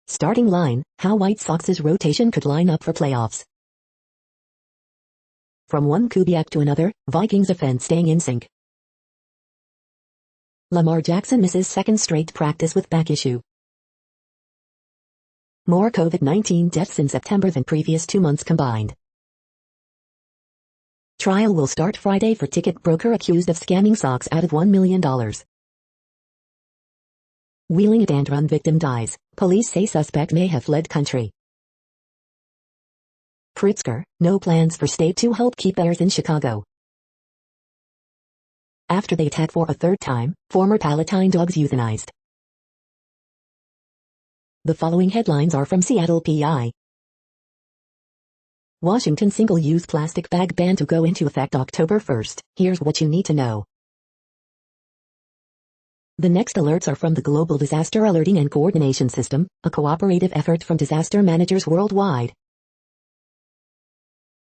Starting line, how White Sox's rotation could line up for playoffs. From one Kubiak to another, Vikings offense staying in sync. Lamar Jackson misses second straight practice with back issue. More COVID-19 deaths in September than previous 2 months combined. Trial will start Friday for ticket broker accused of scamming Sox out of $1 million. Wheeling a and run victim dies. Police say suspect may have fled country. Pritzker, no plans for state to help keep Bears in Chicago. After they attack for a 3rd time, former Palatine dogs euthanized. The following headlines are from Seattle PI. Washington single-use plastic bag ban to go into effect October 1st. Here's what you need to know. The next alerts are from the Global Disaster Alerting and Coordination System, a cooperative effort from disaster managers worldwide.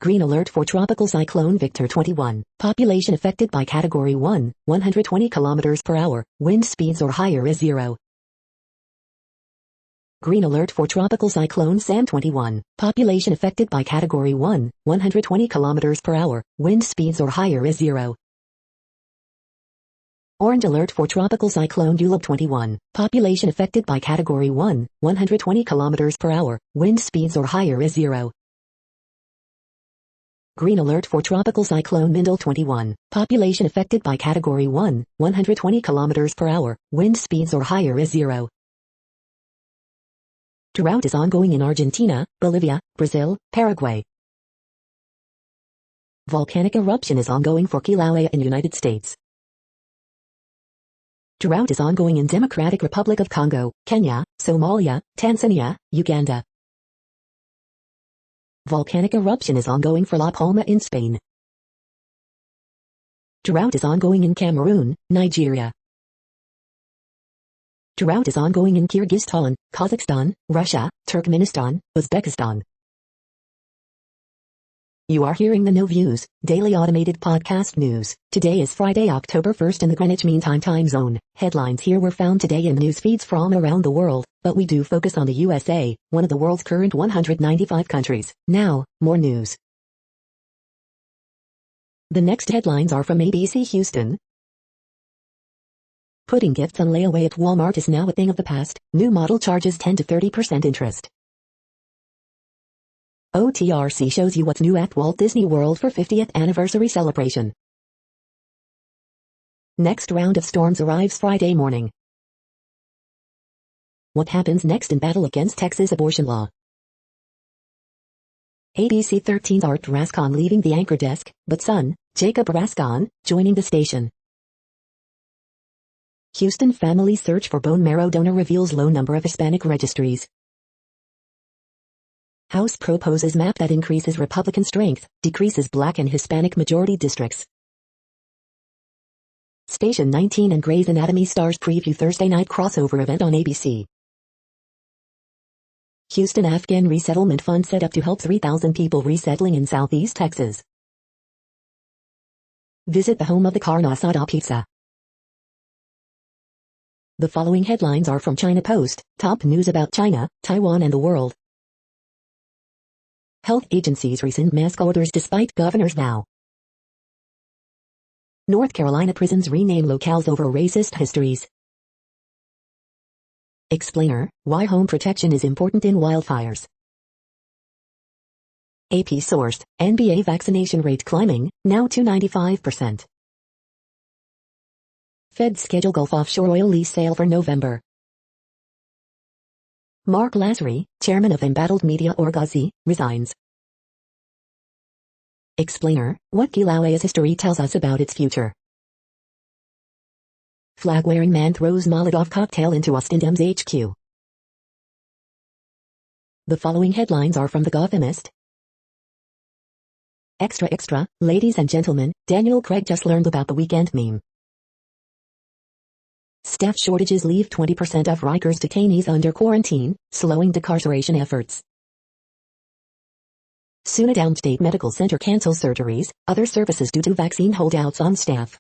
Green alert for Tropical Cyclone Victor 21. Population affected by Category 1, 120 km per hour, wind speeds or higher is 0. Green alert for Tropical Cyclone Sam 21. Population affected by Category 1, 120 km per hour, wind speeds or higher is 0. Orange alert for Tropical Cyclone Dulab 21. Population affected by Category 1, 120 km per hour, wind speeds or higher is 0. Green alert for Tropical Cyclone Mindel 21. Population affected by Category 1, 120 km per hour, wind speeds or higher is 0. Drought is ongoing in Argentina, Bolivia, Brazil, Paraguay. Volcanic eruption is ongoing for Kilauea in United States. Drought is ongoing in Democratic Republic of Congo, Kenya, Somalia, Tanzania, Uganda. Volcanic eruption is ongoing for La Palma in Spain. Drought is ongoing in Cameroon, Nigeria. Drought is ongoing in Kyrgyzstan, Kazakhstan, Russia, Turkmenistan, Uzbekistan. You are hearing the No Views, daily automated podcast news. Today is Friday, October 1st in the Greenwich Mean Time zone. Headlines here were found today in news feeds from around the world, but we do focus on the USA, one of the world's current 195 countries. Now, more news. The next headlines are from ABC Houston. Putting gifts on layaway at Walmart is now a thing of the past. New model charges 10 to 30% interest. OTRC shows you what's new at Walt Disney World for 50th anniversary celebration. Next round of storms arrives Friday morning. What happens next in battle against Texas abortion law? ABC 13's Art Rascon leaving the anchor desk, but son, Jacob Rascon, joining the station. Houston family search for bone marrow donor reveals low number of Hispanic registries. House proposes map that increases Republican strength, decreases Black and Hispanic majority districts. Station 19 and Grey's Anatomy stars preview Thursday night crossover event on ABC. Houston Afghan Resettlement Fund set up to help 3,000 people resettling in Southeast Texas. Visit the home of the Carne Asada pizza. The following headlines are from China Post, top news about China, Taiwan and the world. Health agencies rescind mask orders despite governor's vow. North Carolina prisons rename locales over racist histories. Explainer, why home protection is important in wildfires. AP sourced, NBA vaccination rate climbing, now to 95%. Fed schedule Gulf offshore oil lease sale for November. Mark Lassery, chairman of embattled media Orgazi, resigns. Explainer, what Kilauea's history tells us about its future. Flag-wearing man throws Molotov cocktail into Ostendam's HQ. The following headlines are from The Gothamist. Extra extra, ladies and gentlemen, Daniel Craig just learned about the weekend meme. Staff shortages leave 20% of Rikers detainees under quarantine, slowing decarceration efforts. Soon Downstate Medical Center cancels surgeries, other services due to vaccine holdouts on staff.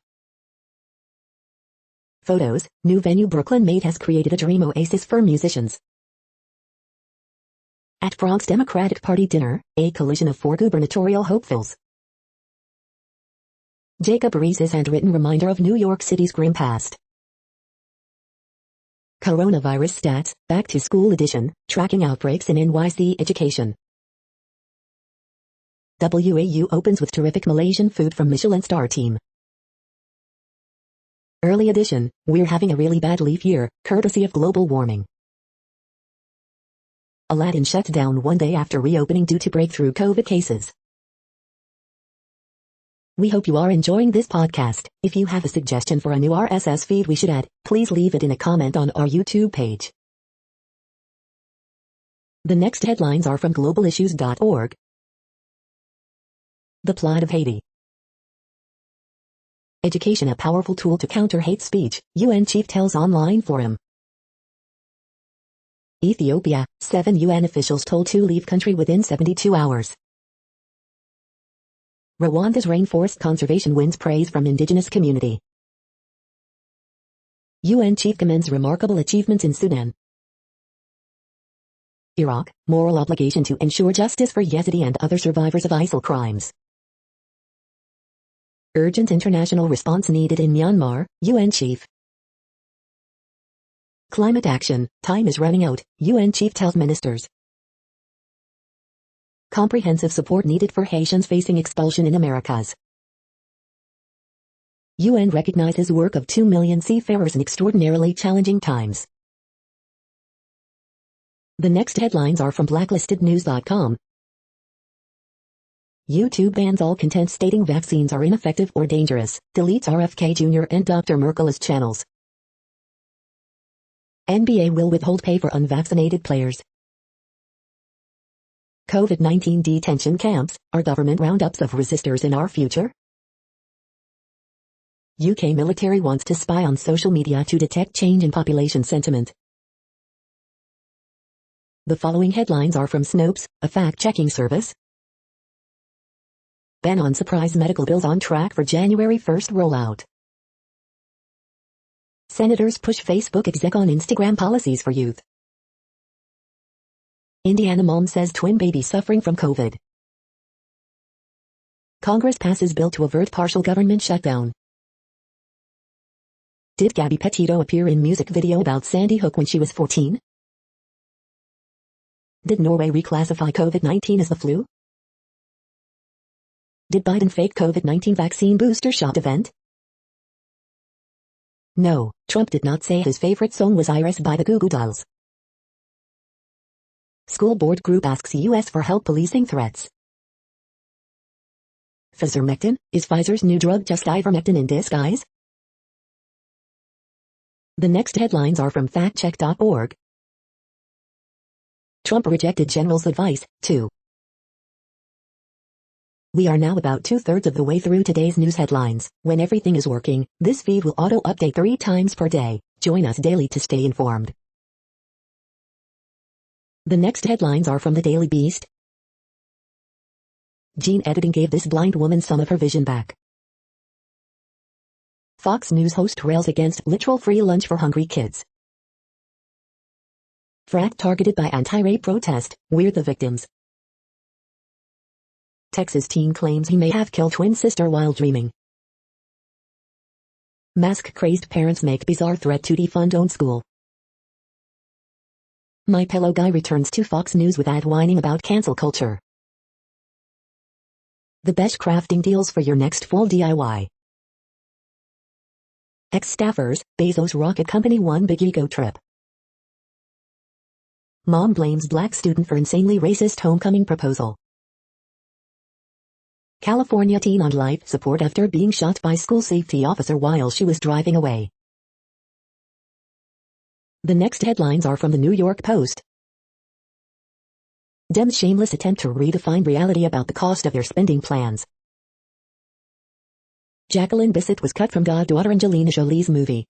Photos, new venue Brooklyn Made has created a dream oasis for musicians. At Bronx Democratic Party dinner, a collision of four gubernatorial hopefuls. Jacob Reese's handwritten reminder of New York City's grim past. Coronavirus stats, back to school edition, tracking outbreaks in NYC education. WAU opens with terrific Malaysian food from Michelin star team. Early edition, we're having a really bad leaf year, courtesy of global warming. Aladdin shut down one day after reopening due to breakthrough COVID cases. We hope you are enjoying this podcast. If you have a suggestion for a new RSS feed we should add, please leave it in a comment on our YouTube page. The next headlines are from globalissues.org. The plight of Haiti. Education a powerful tool to counter hate speech, UN chief tells online forum. Ethiopia, 7 UN officials told to leave country within 72 hours. Rwanda's rainforest conservation wins praise from indigenous community. UN chief commends remarkable achievements in Sudan. Iraq, moral obligation to ensure justice for Yazidi and other survivors of ISIL crimes. Urgent international response needed in Myanmar, UN chief. Climate action, time is running out, UN chief tells ministers. Comprehensive support needed for Haitians facing expulsion in Americas. UN recognizes work of 2 million seafarers in extraordinarily challenging times. The next headlines are from blacklistednews.com. YouTube bans all content stating vaccines are ineffective or dangerous, deletes RFK Jr. and Dr. Merkel's channels. NBA will withhold pay for unvaccinated players. COVID-19 detention camps, are government roundups of resistors in our future? UK military wants to spy on social media to detect change in population sentiment. The following headlines are from Snopes, a fact-checking service. Ban on surprise medical bills on track for January 1st rollout. Senators push Facebook exec on Instagram policies for youth. Indiana mom says twin baby suffering from COVID. Congress passes bill to avert partial government shutdown. Did Gabby Petito appear in music video about Sandy Hook when she was 14? Did Norway reclassify COVID-19 as the flu? Did Biden fake COVID-19 vaccine booster shot event? No, Trump did not say his favorite song was Iris by the Goo Goo Dolls. School board group asks U.S. for help policing threats. Ivermectin, is Pfizer's new drug just ivermectin in disguise? The next headlines are from factcheck.org. Trump rejected general's advice, too. We are now about 2/3 of the way through today's news headlines. When everything is working, this feed will auto-update 3 times per day. Join us daily to stay informed. The next headlines are from the Daily Beast. Gene editing gave this blind woman some of her vision back. Fox News host rails against literal free lunch for hungry kids. Frat targeted by anti-rape protest, we're the victims. Texas teen claims he may have killed twin sister while dreaming. Mask-crazed parents make bizarre threat to defund own school. My Pillow guy returns to Fox News with ad whining about cancel culture. The best crafting deals for your next fall DIY. Ex-staffers, Bezos rocket company one big ego trip. Mom blames black student for insanely racist homecoming proposal. California teen on life support after being shot by school safety officer while she was driving away. The next headlines are from the New York Post. Dems' shameless attempt to redefine reality about the cost of their spending plans. Jacqueline Bisset was cut from goddaughter Angelina Jolie's movie.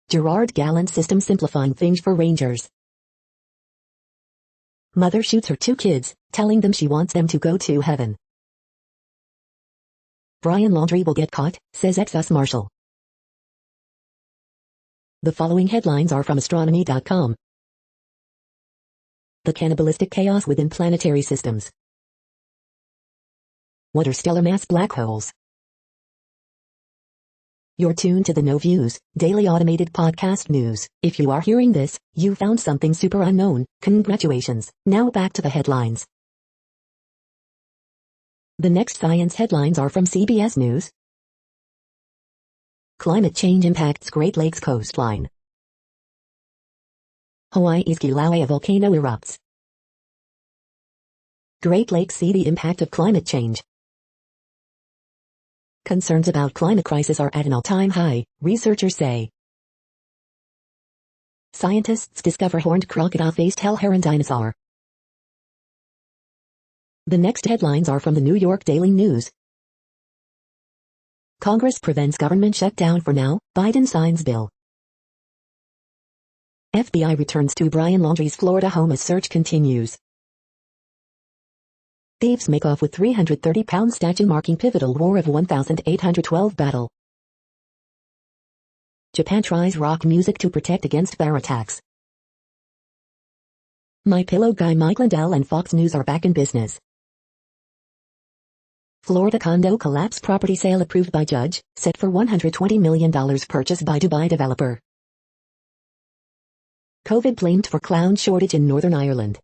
Gerard Gallant system simplifying things for Rangers. Mother shoots her 2 kids, telling them she wants them to go to heaven. Brian Laundrie will get caught, says ex-US Marshal. The following headlines are from astronomy.com. The cannibalistic chaos within planetary systems. What are stellar mass black holes? You're tuned to the No Views, daily automated podcast news. If you are hearing this, you found something super unknown. Congratulations. Now back to the headlines. The next science headlines are from CBS News. Climate change impacts Great Lakes coastline. Hawaii's Kilauea volcano erupts. Great Lakes see the impact of climate change. Concerns about climate crisis are at an all-time high, researchers say. Scientists discover horned crocodile-faced hell heron dinosaur. The next headlines are from the New York Daily News. Congress prevents government shutdown for now, Biden signs bill. FBI returns to Brian Laundrie's Florida home as search continues. Thieves make off with 330-pound statue marking pivotal War of 1812 battle. Japan tries rock music to protect against bear attacks. My Pillow guy Mike Lindell and Fox News are back in business. Florida condo collapse property sale approved by judge, set for $120 million purchase by Dubai developer. COVID blamed for clown shortage in Northern Ireland.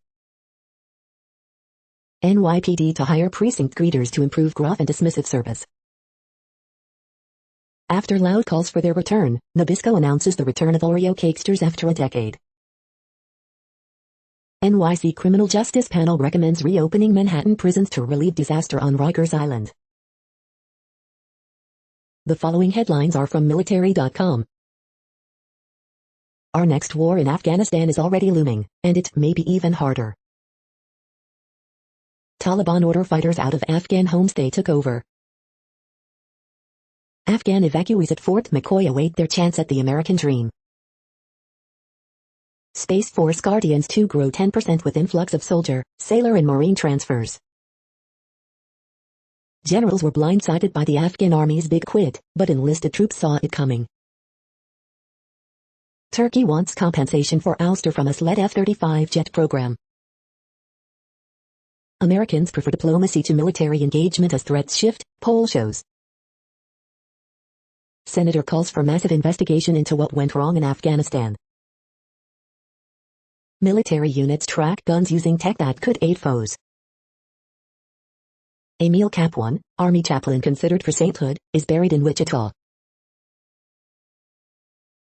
NYPD to hire precinct greeters to improve gruff and dismissive service. After loud calls for their return, Nabisco announces the return of Oreo cakesters after a decade. NYC Criminal Justice Panel recommends reopening Manhattan prisons to relieve disaster on Rikers Island. The following headlines are from military.com. Our next war in Afghanistan is already looming, and it may be even harder. Taliban order fighters out of Afghan homes they took over. Afghan evacuees at Fort McCoy await their chance at the American dream. Space Force Guardians 2 grow 10% with influx of soldier, sailor and Marine transfers. Generals were blindsided by the Afghan army's big quit, but enlisted troops saw it coming. Turkey wants compensation for ouster from US-led F-35 jet program. Americans prefer diplomacy to military engagement as threats shift, poll shows. Senator calls for massive investigation into what went wrong in Afghanistan. Military units track guns using tech that could aid foes. Emil Kaplan, Army chaplain considered for sainthood, is buried in Wichita.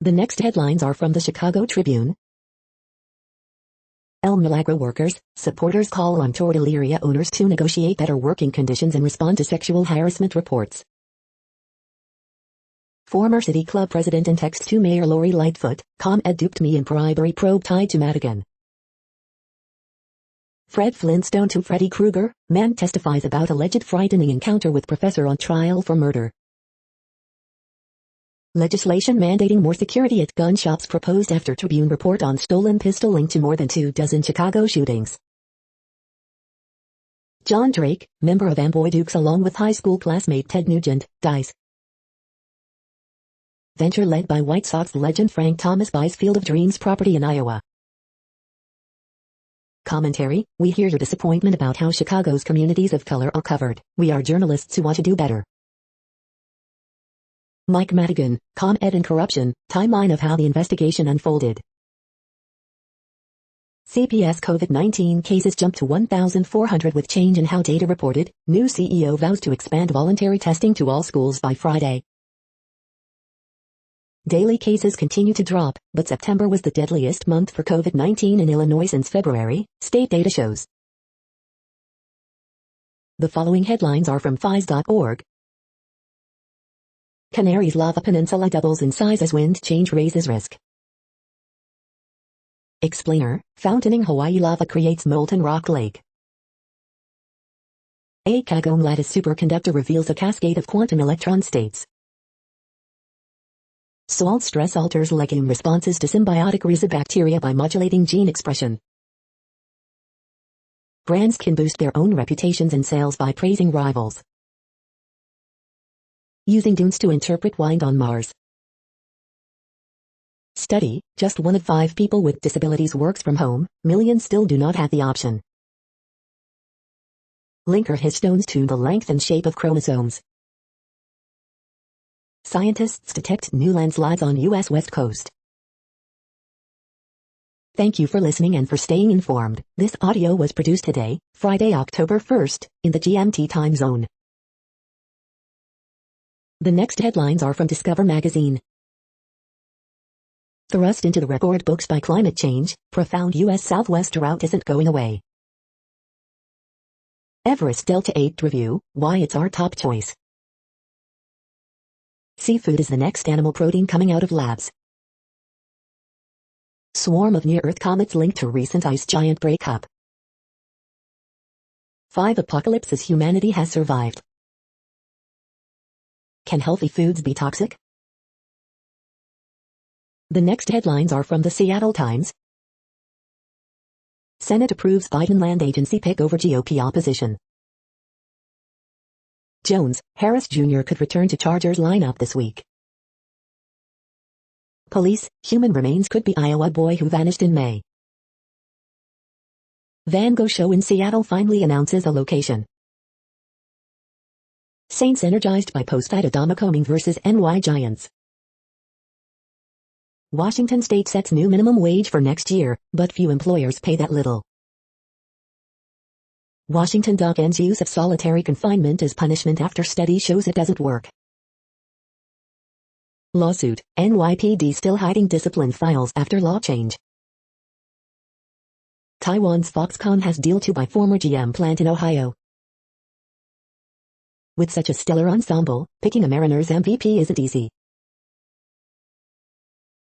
The next headlines are from the Chicago Tribune. El Milagro workers, supporters call on tortilleria owners to negotiate better working conditions and respond to sexual harassment reports. Former City Club president in text to Mayor Lori Lightfoot, ComEd duped me in bribery probe tied to Madigan. Fred Flintstone to Freddy Krueger, man testifies about alleged frightening encounter with professor on trial for murder. Legislation mandating more security at gun shops proposed after Tribune report on stolen pistol linked to more than 24 Chicago shootings. John Drake, member of Amboy Dukes along with high school classmate Ted Nugent, dies. Venture led by White Sox legend Frank Thomas buys Field of Dreams property in Iowa. Commentary, we hear your disappointment about how Chicago's communities of color are covered. We are journalists who want to do better. Mike Madigan, ComEd and corruption, timeline of how the investigation unfolded. CPS COVID-19 cases jumped to 1,400 with change in how data reported. New CEO vows to expand voluntary testing to all schools by Friday. Daily cases continue to drop, but September was the deadliest month for COVID-19 in Illinois since February, state data shows. The following headlines are from FIS.org. Canary's lava peninsula doubles in size as wind change raises risk. Explainer, fountaining Hawaii lava creates molten rock lake. A Kagome lattice superconductor reveals a cascade of quantum electron states. Salt stress alters legume responses to symbiotic rhizobacteria by modulating gene expression. Brands can boost their own reputations and sales by praising rivals. Using dunes to interpret wind on Mars. Study, just 1 of 5 people with disabilities works from home, millions still do not have the option. Linker histones to the length and shape of chromosomes. Scientists detect new landslides on U.S. West Coast. Thank you for listening and for staying informed. This audio was produced today, Friday, October 1st, in the GMT time zone. The next headlines are from Discover magazine. Thrust into the record books by climate change, profound U.S. Southwest drought isn't going away. Everest Delta 8 review, why it's our top choice. Seafood is the next animal protein coming out of labs. Swarm of near-Earth comets linked to recent ice giant breakup. 5 apocalypses humanity has survived. Can healthy foods be toxic? The next headlines are from the Seattle Times. Senate approves Biden land agency pick over GOP opposition. Jones, Harris Jr. could return to Chargers lineup this week. Police, human remains could be Iowa boy who vanished in May. Van Gogh show in Seattle finally announces a location. Saints energized by post-fight Adama Coming vs. NY Giants. Washington state sets new minimum wage for next year, but few employers pay that little. Washington doc ends use of solitary confinement as punishment after study shows it doesn't work. Lawsuit, NYPD still hiding discipline files after law change. Taiwan's Foxconn has deal to buy former GM plant in Ohio. With such a stellar ensemble, picking a Mariners MVP isn't easy.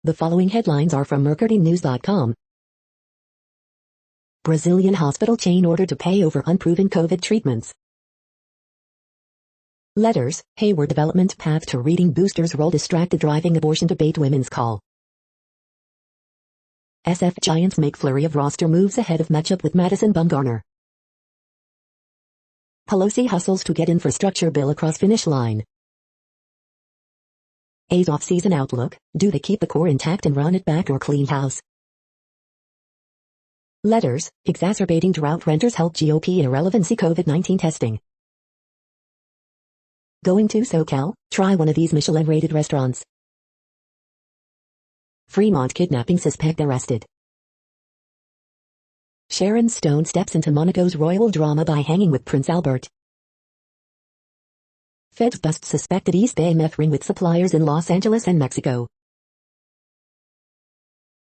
The following headlines are from MercuryNews.com. Brazilian hospital chain ordered to pay over unproven COVID treatments. Letters, Hayward development path to reading boosters roll distracted driving abortion debate women's call. SF Giants make flurry of roster moves ahead of matchup with Madison Bumgarner. Pelosi hustles to get infrastructure bill across finish line. A's off-season outlook, do they keep the core intact and run it back or clean house? Letters, exacerbating drought renters help GOP irrelevancy COVID-19 testing. Going to SoCal? Try one of these Michelin-rated restaurants. Fremont kidnapping suspect arrested. Sharon Stone steps into Monaco's royal drama by hanging with Prince Albert. Feds bust suspected East Bay meth ring with suppliers in Los Angeles and Mexico.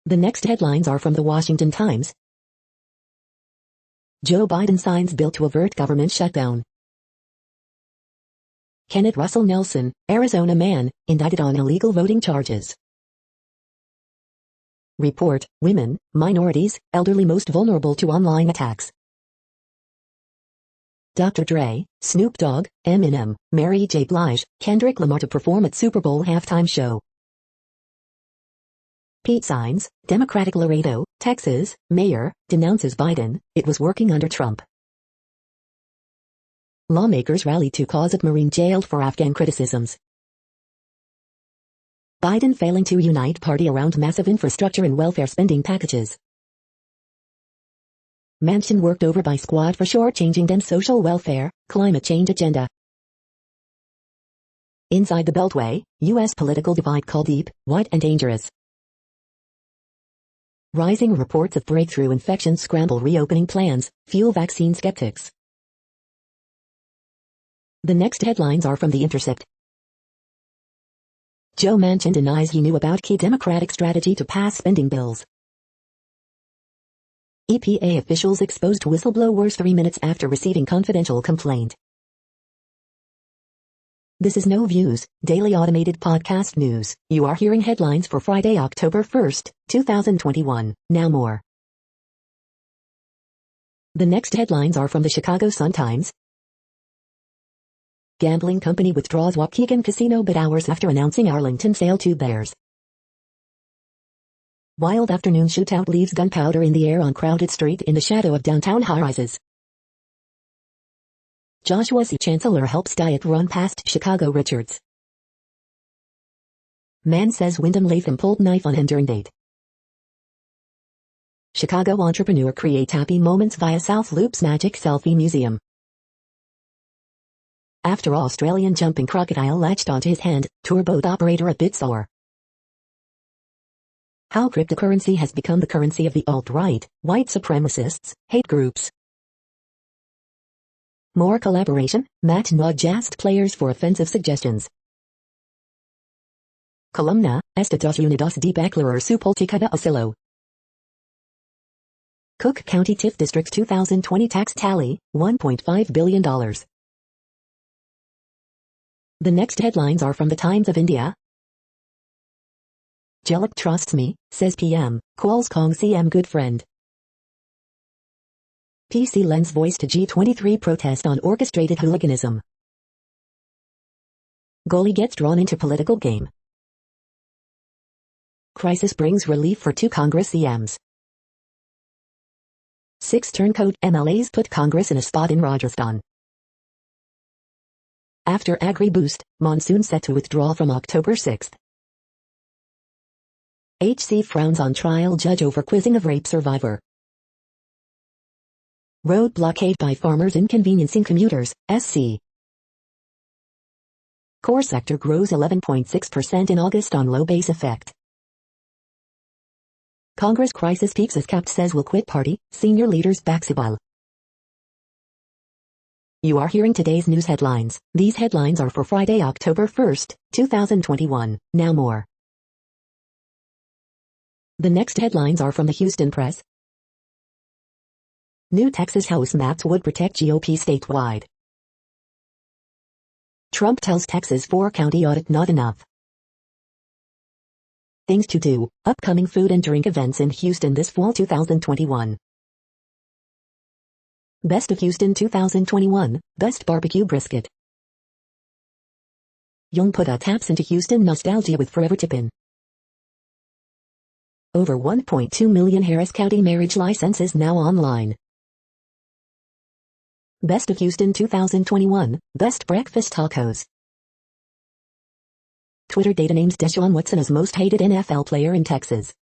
The next headlines are from the Washington Times. Joe Biden signs bill to avert government shutdown. Kenneth Russell Nelson, Arizona man, indicted on illegal voting charges. Report, women, minorities, elderly most vulnerable to online attacks. Dr. Dre, Snoop Dogg, Eminem, Mary J. Blige, Kendrick Lamar to perform at Super Bowl halftime show. Pete Signs, Democratic Laredo, Texas, mayor, denounces Biden, it was working under Trump. Lawmakers rally to cause of Marine jailed for Afghan criticisms. Biden failing to unite party around massive infrastructure and welfare spending packages. Manchin worked over by squad for shortchanging them social welfare, climate change agenda. Inside the Beltway, U.S. political divide called deep, wide and dangerous. Rising reports of breakthrough infections scramble reopening plans, fuel vaccine skeptics. The next headlines are from The Intercept. Joe Manchin denies he knew about key Democratic strategy to pass spending bills. EPA officials exposed whistleblowers 3 minutes after receiving confidential complaint. This is No Views, daily automated podcast news. You are hearing headlines for Friday, October 1st, 2021. Now more. The next headlines are from the Chicago Sun-Times. Gambling company withdraws Waukegan casino bid hours after announcing Arlington sale to Bears. Wild afternoon shootout leaves gunpowder in the air on crowded street in the shadow of downtown high-rises. Joshua C. Chancellor helps diet run past Chicago Richards. Man says Wyndham Latham pulled knife on him during date. Chicago entrepreneur create happy moments via South Loop's Magic Selfie Museum. After Australian jumping crocodile latched onto his hand, tour boat operator a bit sore. How cryptocurrency has become the currency of the alt-right, white supremacists, hate groups. More collaboration, Matt nudged asked players for offensive suggestions. Columna, Estados Unidos de Baclarar su política de asilo. Cook County TIF District's 2020 tax tally, $1.5 billion. The next headlines are from the Times of India. Jalak trusts me, says PM, calls Kong CM good friend. PC lends voice to G23 protest on orchestrated hooliganism. Goalie gets drawn into political game. Crisis brings relief for 2 Congress CMs. 6 turncoat MLAs put Congress in a spot in Rajasthan. After agri-boost, monsoon set to withdraw from October 6. HC frowns on trial judge over quizzing of rape survivor. Road blockade by farmers inconveniencing commuters, SC. Core sector grows 11.6% in August on low base effect. Congress crisis peaks as Capt says will quit party, senior leaders back Sibal. You are hearing today's news headlines. These headlines are for Friday, October 1st, 2021. Now more. The next headlines are from the Houston Press. New Texas House maps would protect GOP statewide. Trump tells Texas 4-county audit not enough. Things to do, upcoming food and drink events in Houston this fall 2021. Best of Houston 2021, Best Barbecue Brisket. Young Puda taps into Houston nostalgia with Forever Tippin'. Over 1.2 million Harris County marriage licenses now online. Best of Houston 2021, Best Breakfast Tacos. Twitter data names Deshaun Watson as most hated NFL player in Texas.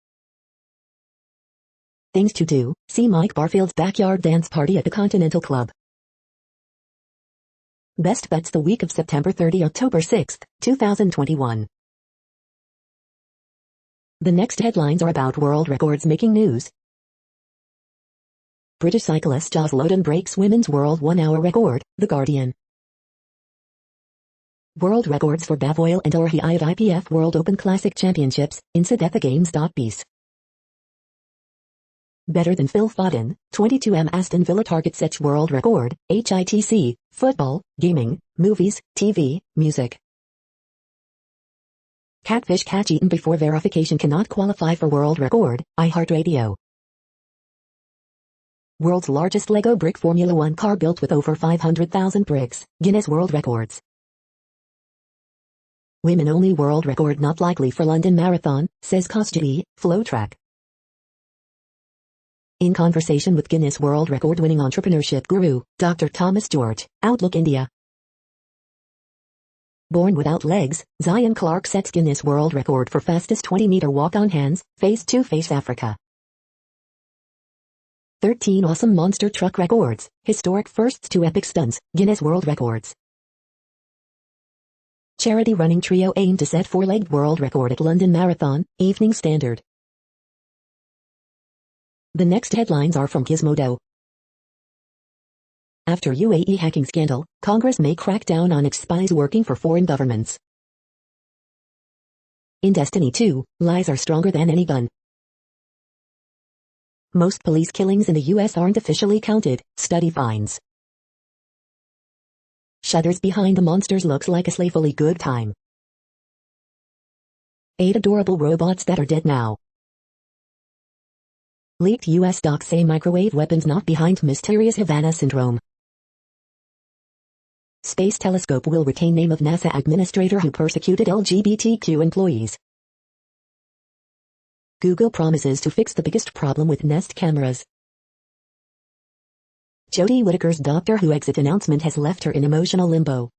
Things to do, see Mike Barfield's backyard dance party at the Continental Club. Best bets the week of September 30 October 6, 2021. The next headlines are about world records making news. British cyclist Joss Loden breaks women's world 1-hour record, The Guardian. World records for Bavoil and Orhi at IPF World Open Classic Championships, Insid at the Games.Bees. Better than Phil Foden, 22M Aston Villa target sets world record, HITC, football, gaming, movies, TV, music. Catfish catch eaten before verification cannot qualify for world record, iHeartRadio. World's largest Lego brick Formula 1 car built with over 500,000 bricks, Guinness World Records. Women-only world record not likely for London Marathon, says Kosgei, FlowTrack. In conversation with Guinness World Record-winning entrepreneurship guru, Dr. Thomas George, Outlook India. Born without legs, Zion Clark sets Guinness World Record for fastest 20-meter walk on hands, Phase 2 Face Africa. 13 awesome monster truck records, historic firsts to epic stunts, Guinness World Records. Charity running trio aim to set 4-legged world record at London Marathon, Evening Standard. The next headlines are from Gizmodo. After UAE hacking scandal, Congress may crack down on its spies working for foreign governments. In Destiny 2, lies are stronger than any gun. Most police killings in the US aren't officially counted, study finds. Shutters behind the monsters looks like a slayfully good time. 8 adorable robots that are dead now. Leaked US docs say microwave weapons not behind mysterious Havana syndrome. Space telescope will retain name of NASA administrator who persecuted LGBTQ employees. Google promises to fix the biggest problem with Nest cameras. Jodie Whittaker's Doctor Who exit announcement has left her in emotional limbo.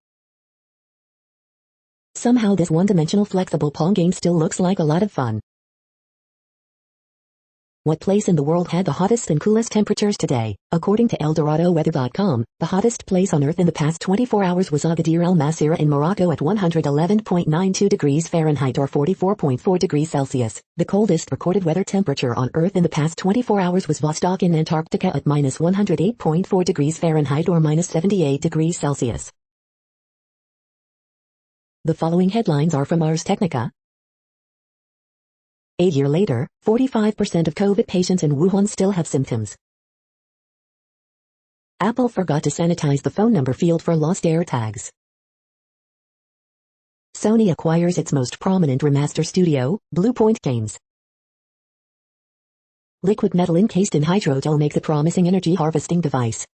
Somehow this one-dimensional flexible Pong game still looks like a lot of fun. What place in the world had the hottest and coolest temperatures today? According to ElDoradoWeather.com, the hottest place on Earth in the past 24 hours was Agadir El Masira in Morocco at 111.92 degrees Fahrenheit or 44.4 degrees Celsius. The coldest recorded weather temperature on Earth in the past 24 hours was Vostok in Antarctica at minus 108.4 degrees Fahrenheit or minus 78 degrees Celsius. The following headlines are from Ars Technica. A year later, 45% of COVID patients in Wuhan still have symptoms. Apple forgot to sanitize the phone number field for lost AirTags. Sony acquires its most prominent remaster studio, Bluepoint Games. Liquid metal encased in hydrogel makes a promising energy harvesting device.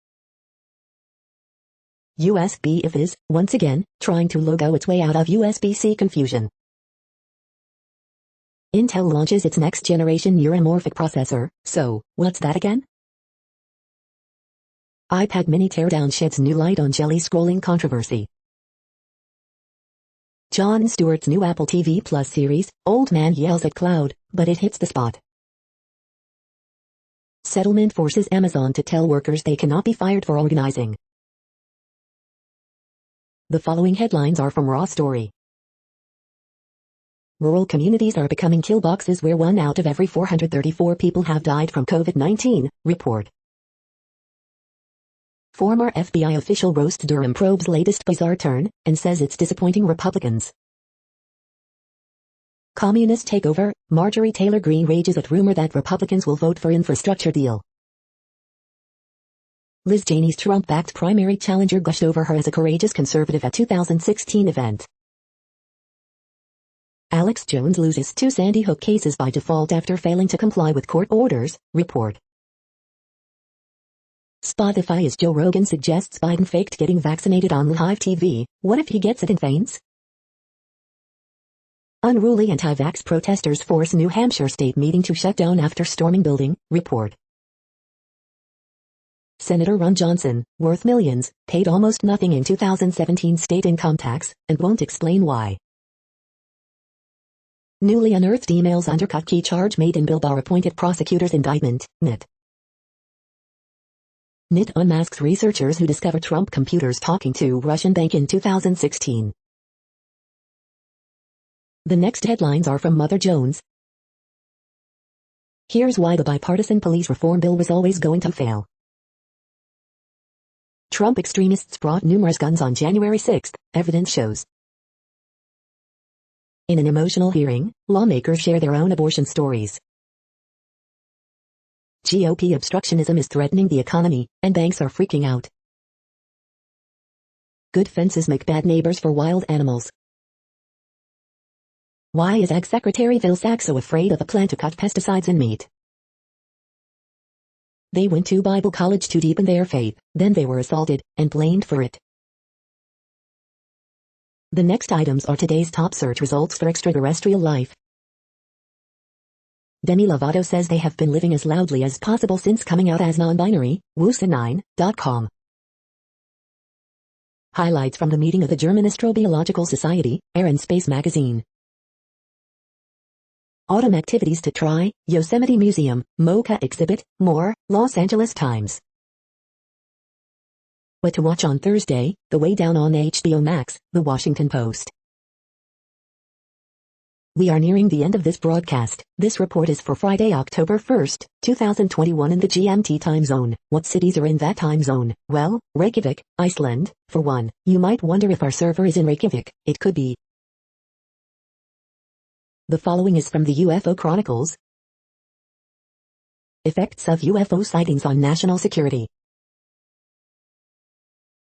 USB-if is, once again, trying to logo its way out of USB-C confusion. Intel launches its next-generation neuromorphic processor, so, what's that again? iPad mini teardown sheds new light on jelly scrolling controversy. Jon Stewart's new Apple TV Plus series, Old Man Yells at Cloud, but it hits the spot. Settlement forces Amazon to tell workers they cannot be fired for organizing. The following headlines are from Raw Story. Rural communities are becoming kill boxes where 1 out of every 434 people have died from COVID-19, report. Former FBI official roasts Durham probe's latest bizarre turn, and says it's disappointing Republicans. Communist takeover, Marjorie Taylor Greene rages at rumor that Republicans will vote for infrastructure deal. Liz Cheney's Trump-backed primary challenger gushed over her as a courageous conservative at 2016 event. Alex Jones loses 2 Sandy Hook cases by default after failing to comply with court orders, report. Spotify's Joe Rogan suggests Biden faked getting vaccinated on live TV. What if he gets it and faints? Unruly anti-vax protesters force New Hampshire state meeting to shut down after storming building, report. Senator Ron Johnson, worth millions, paid almost nothing in 2017 state income tax, and won't explain why. Newly unearthed emails undercut key charge made in Bilbao appointed prosecutor's indictment, NIT. NIT unmasks researchers who discover Trump computers talking to Russian bank in 2016. The next headlines are from Mother Jones. Here's why the bipartisan police reform bill was always going to fail. Trump extremists brought numerous guns on January 6, evidence shows. In an emotional hearing, lawmakers share their own abortion stories. GOP obstructionism is threatening the economy, and banks are freaking out. Good fences make bad neighbors for wild animals. Why is Ag Secretary Phil Sachs so afraid of a plan to cut pesticides in meat? They went to Bible college to deepen their faith, then they were assaulted, and blamed for it. The next items are today's top search results for extraterrestrial life. Demi Lovato says they have been living as loudly as possible since coming out as non-binary, Wusa9.com. Highlights from the meeting of the German Astrobiological Society, Air and Space magazine. Autumn activities to try, Yosemite Museum, MoCA exhibit, more, Los Angeles Times. What to watch on Thursday, The Way Down on HBO Max, The Washington Post. We are nearing the end of this broadcast. This report is for Friday, October 1st, 2021 in the GMT time zone. What cities are in that time zone? Well, Reykjavik, Iceland, for one. You might wonder if our server is in Reykjavik. It could be. The following is from the UFO Chronicles. Effects of UFO sightings on national security.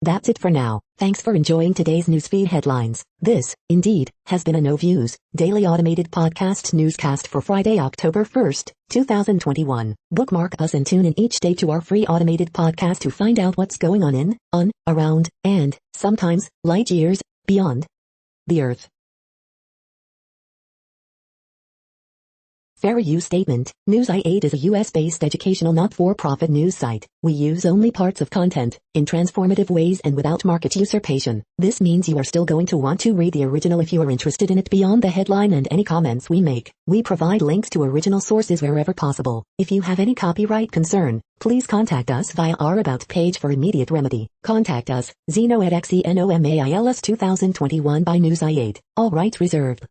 That's it for now. Thanks for enjoying today's newsfeed headlines. This, indeed, has been a No Views, daily automated podcast newscast for Friday, October 1st, 2021. Bookmark us and tune in each day to our free automated podcast to find out what's going on in, around, and, sometimes, light years, beyond the Earth. Fair use statement. News i8 is a US-based educational not-for-profit news site. We use only parts of content, in transformative ways and without market usurpation. This means you are still going to want to read the original if you are interested in it beyond the headline and any comments we make. We provide links to original sources wherever possible. If you have any copyright concern, please contact us via our About page for immediate remedy. Contact us, Zeno at XENOMAILS 2021 by News i8. All rights reserved.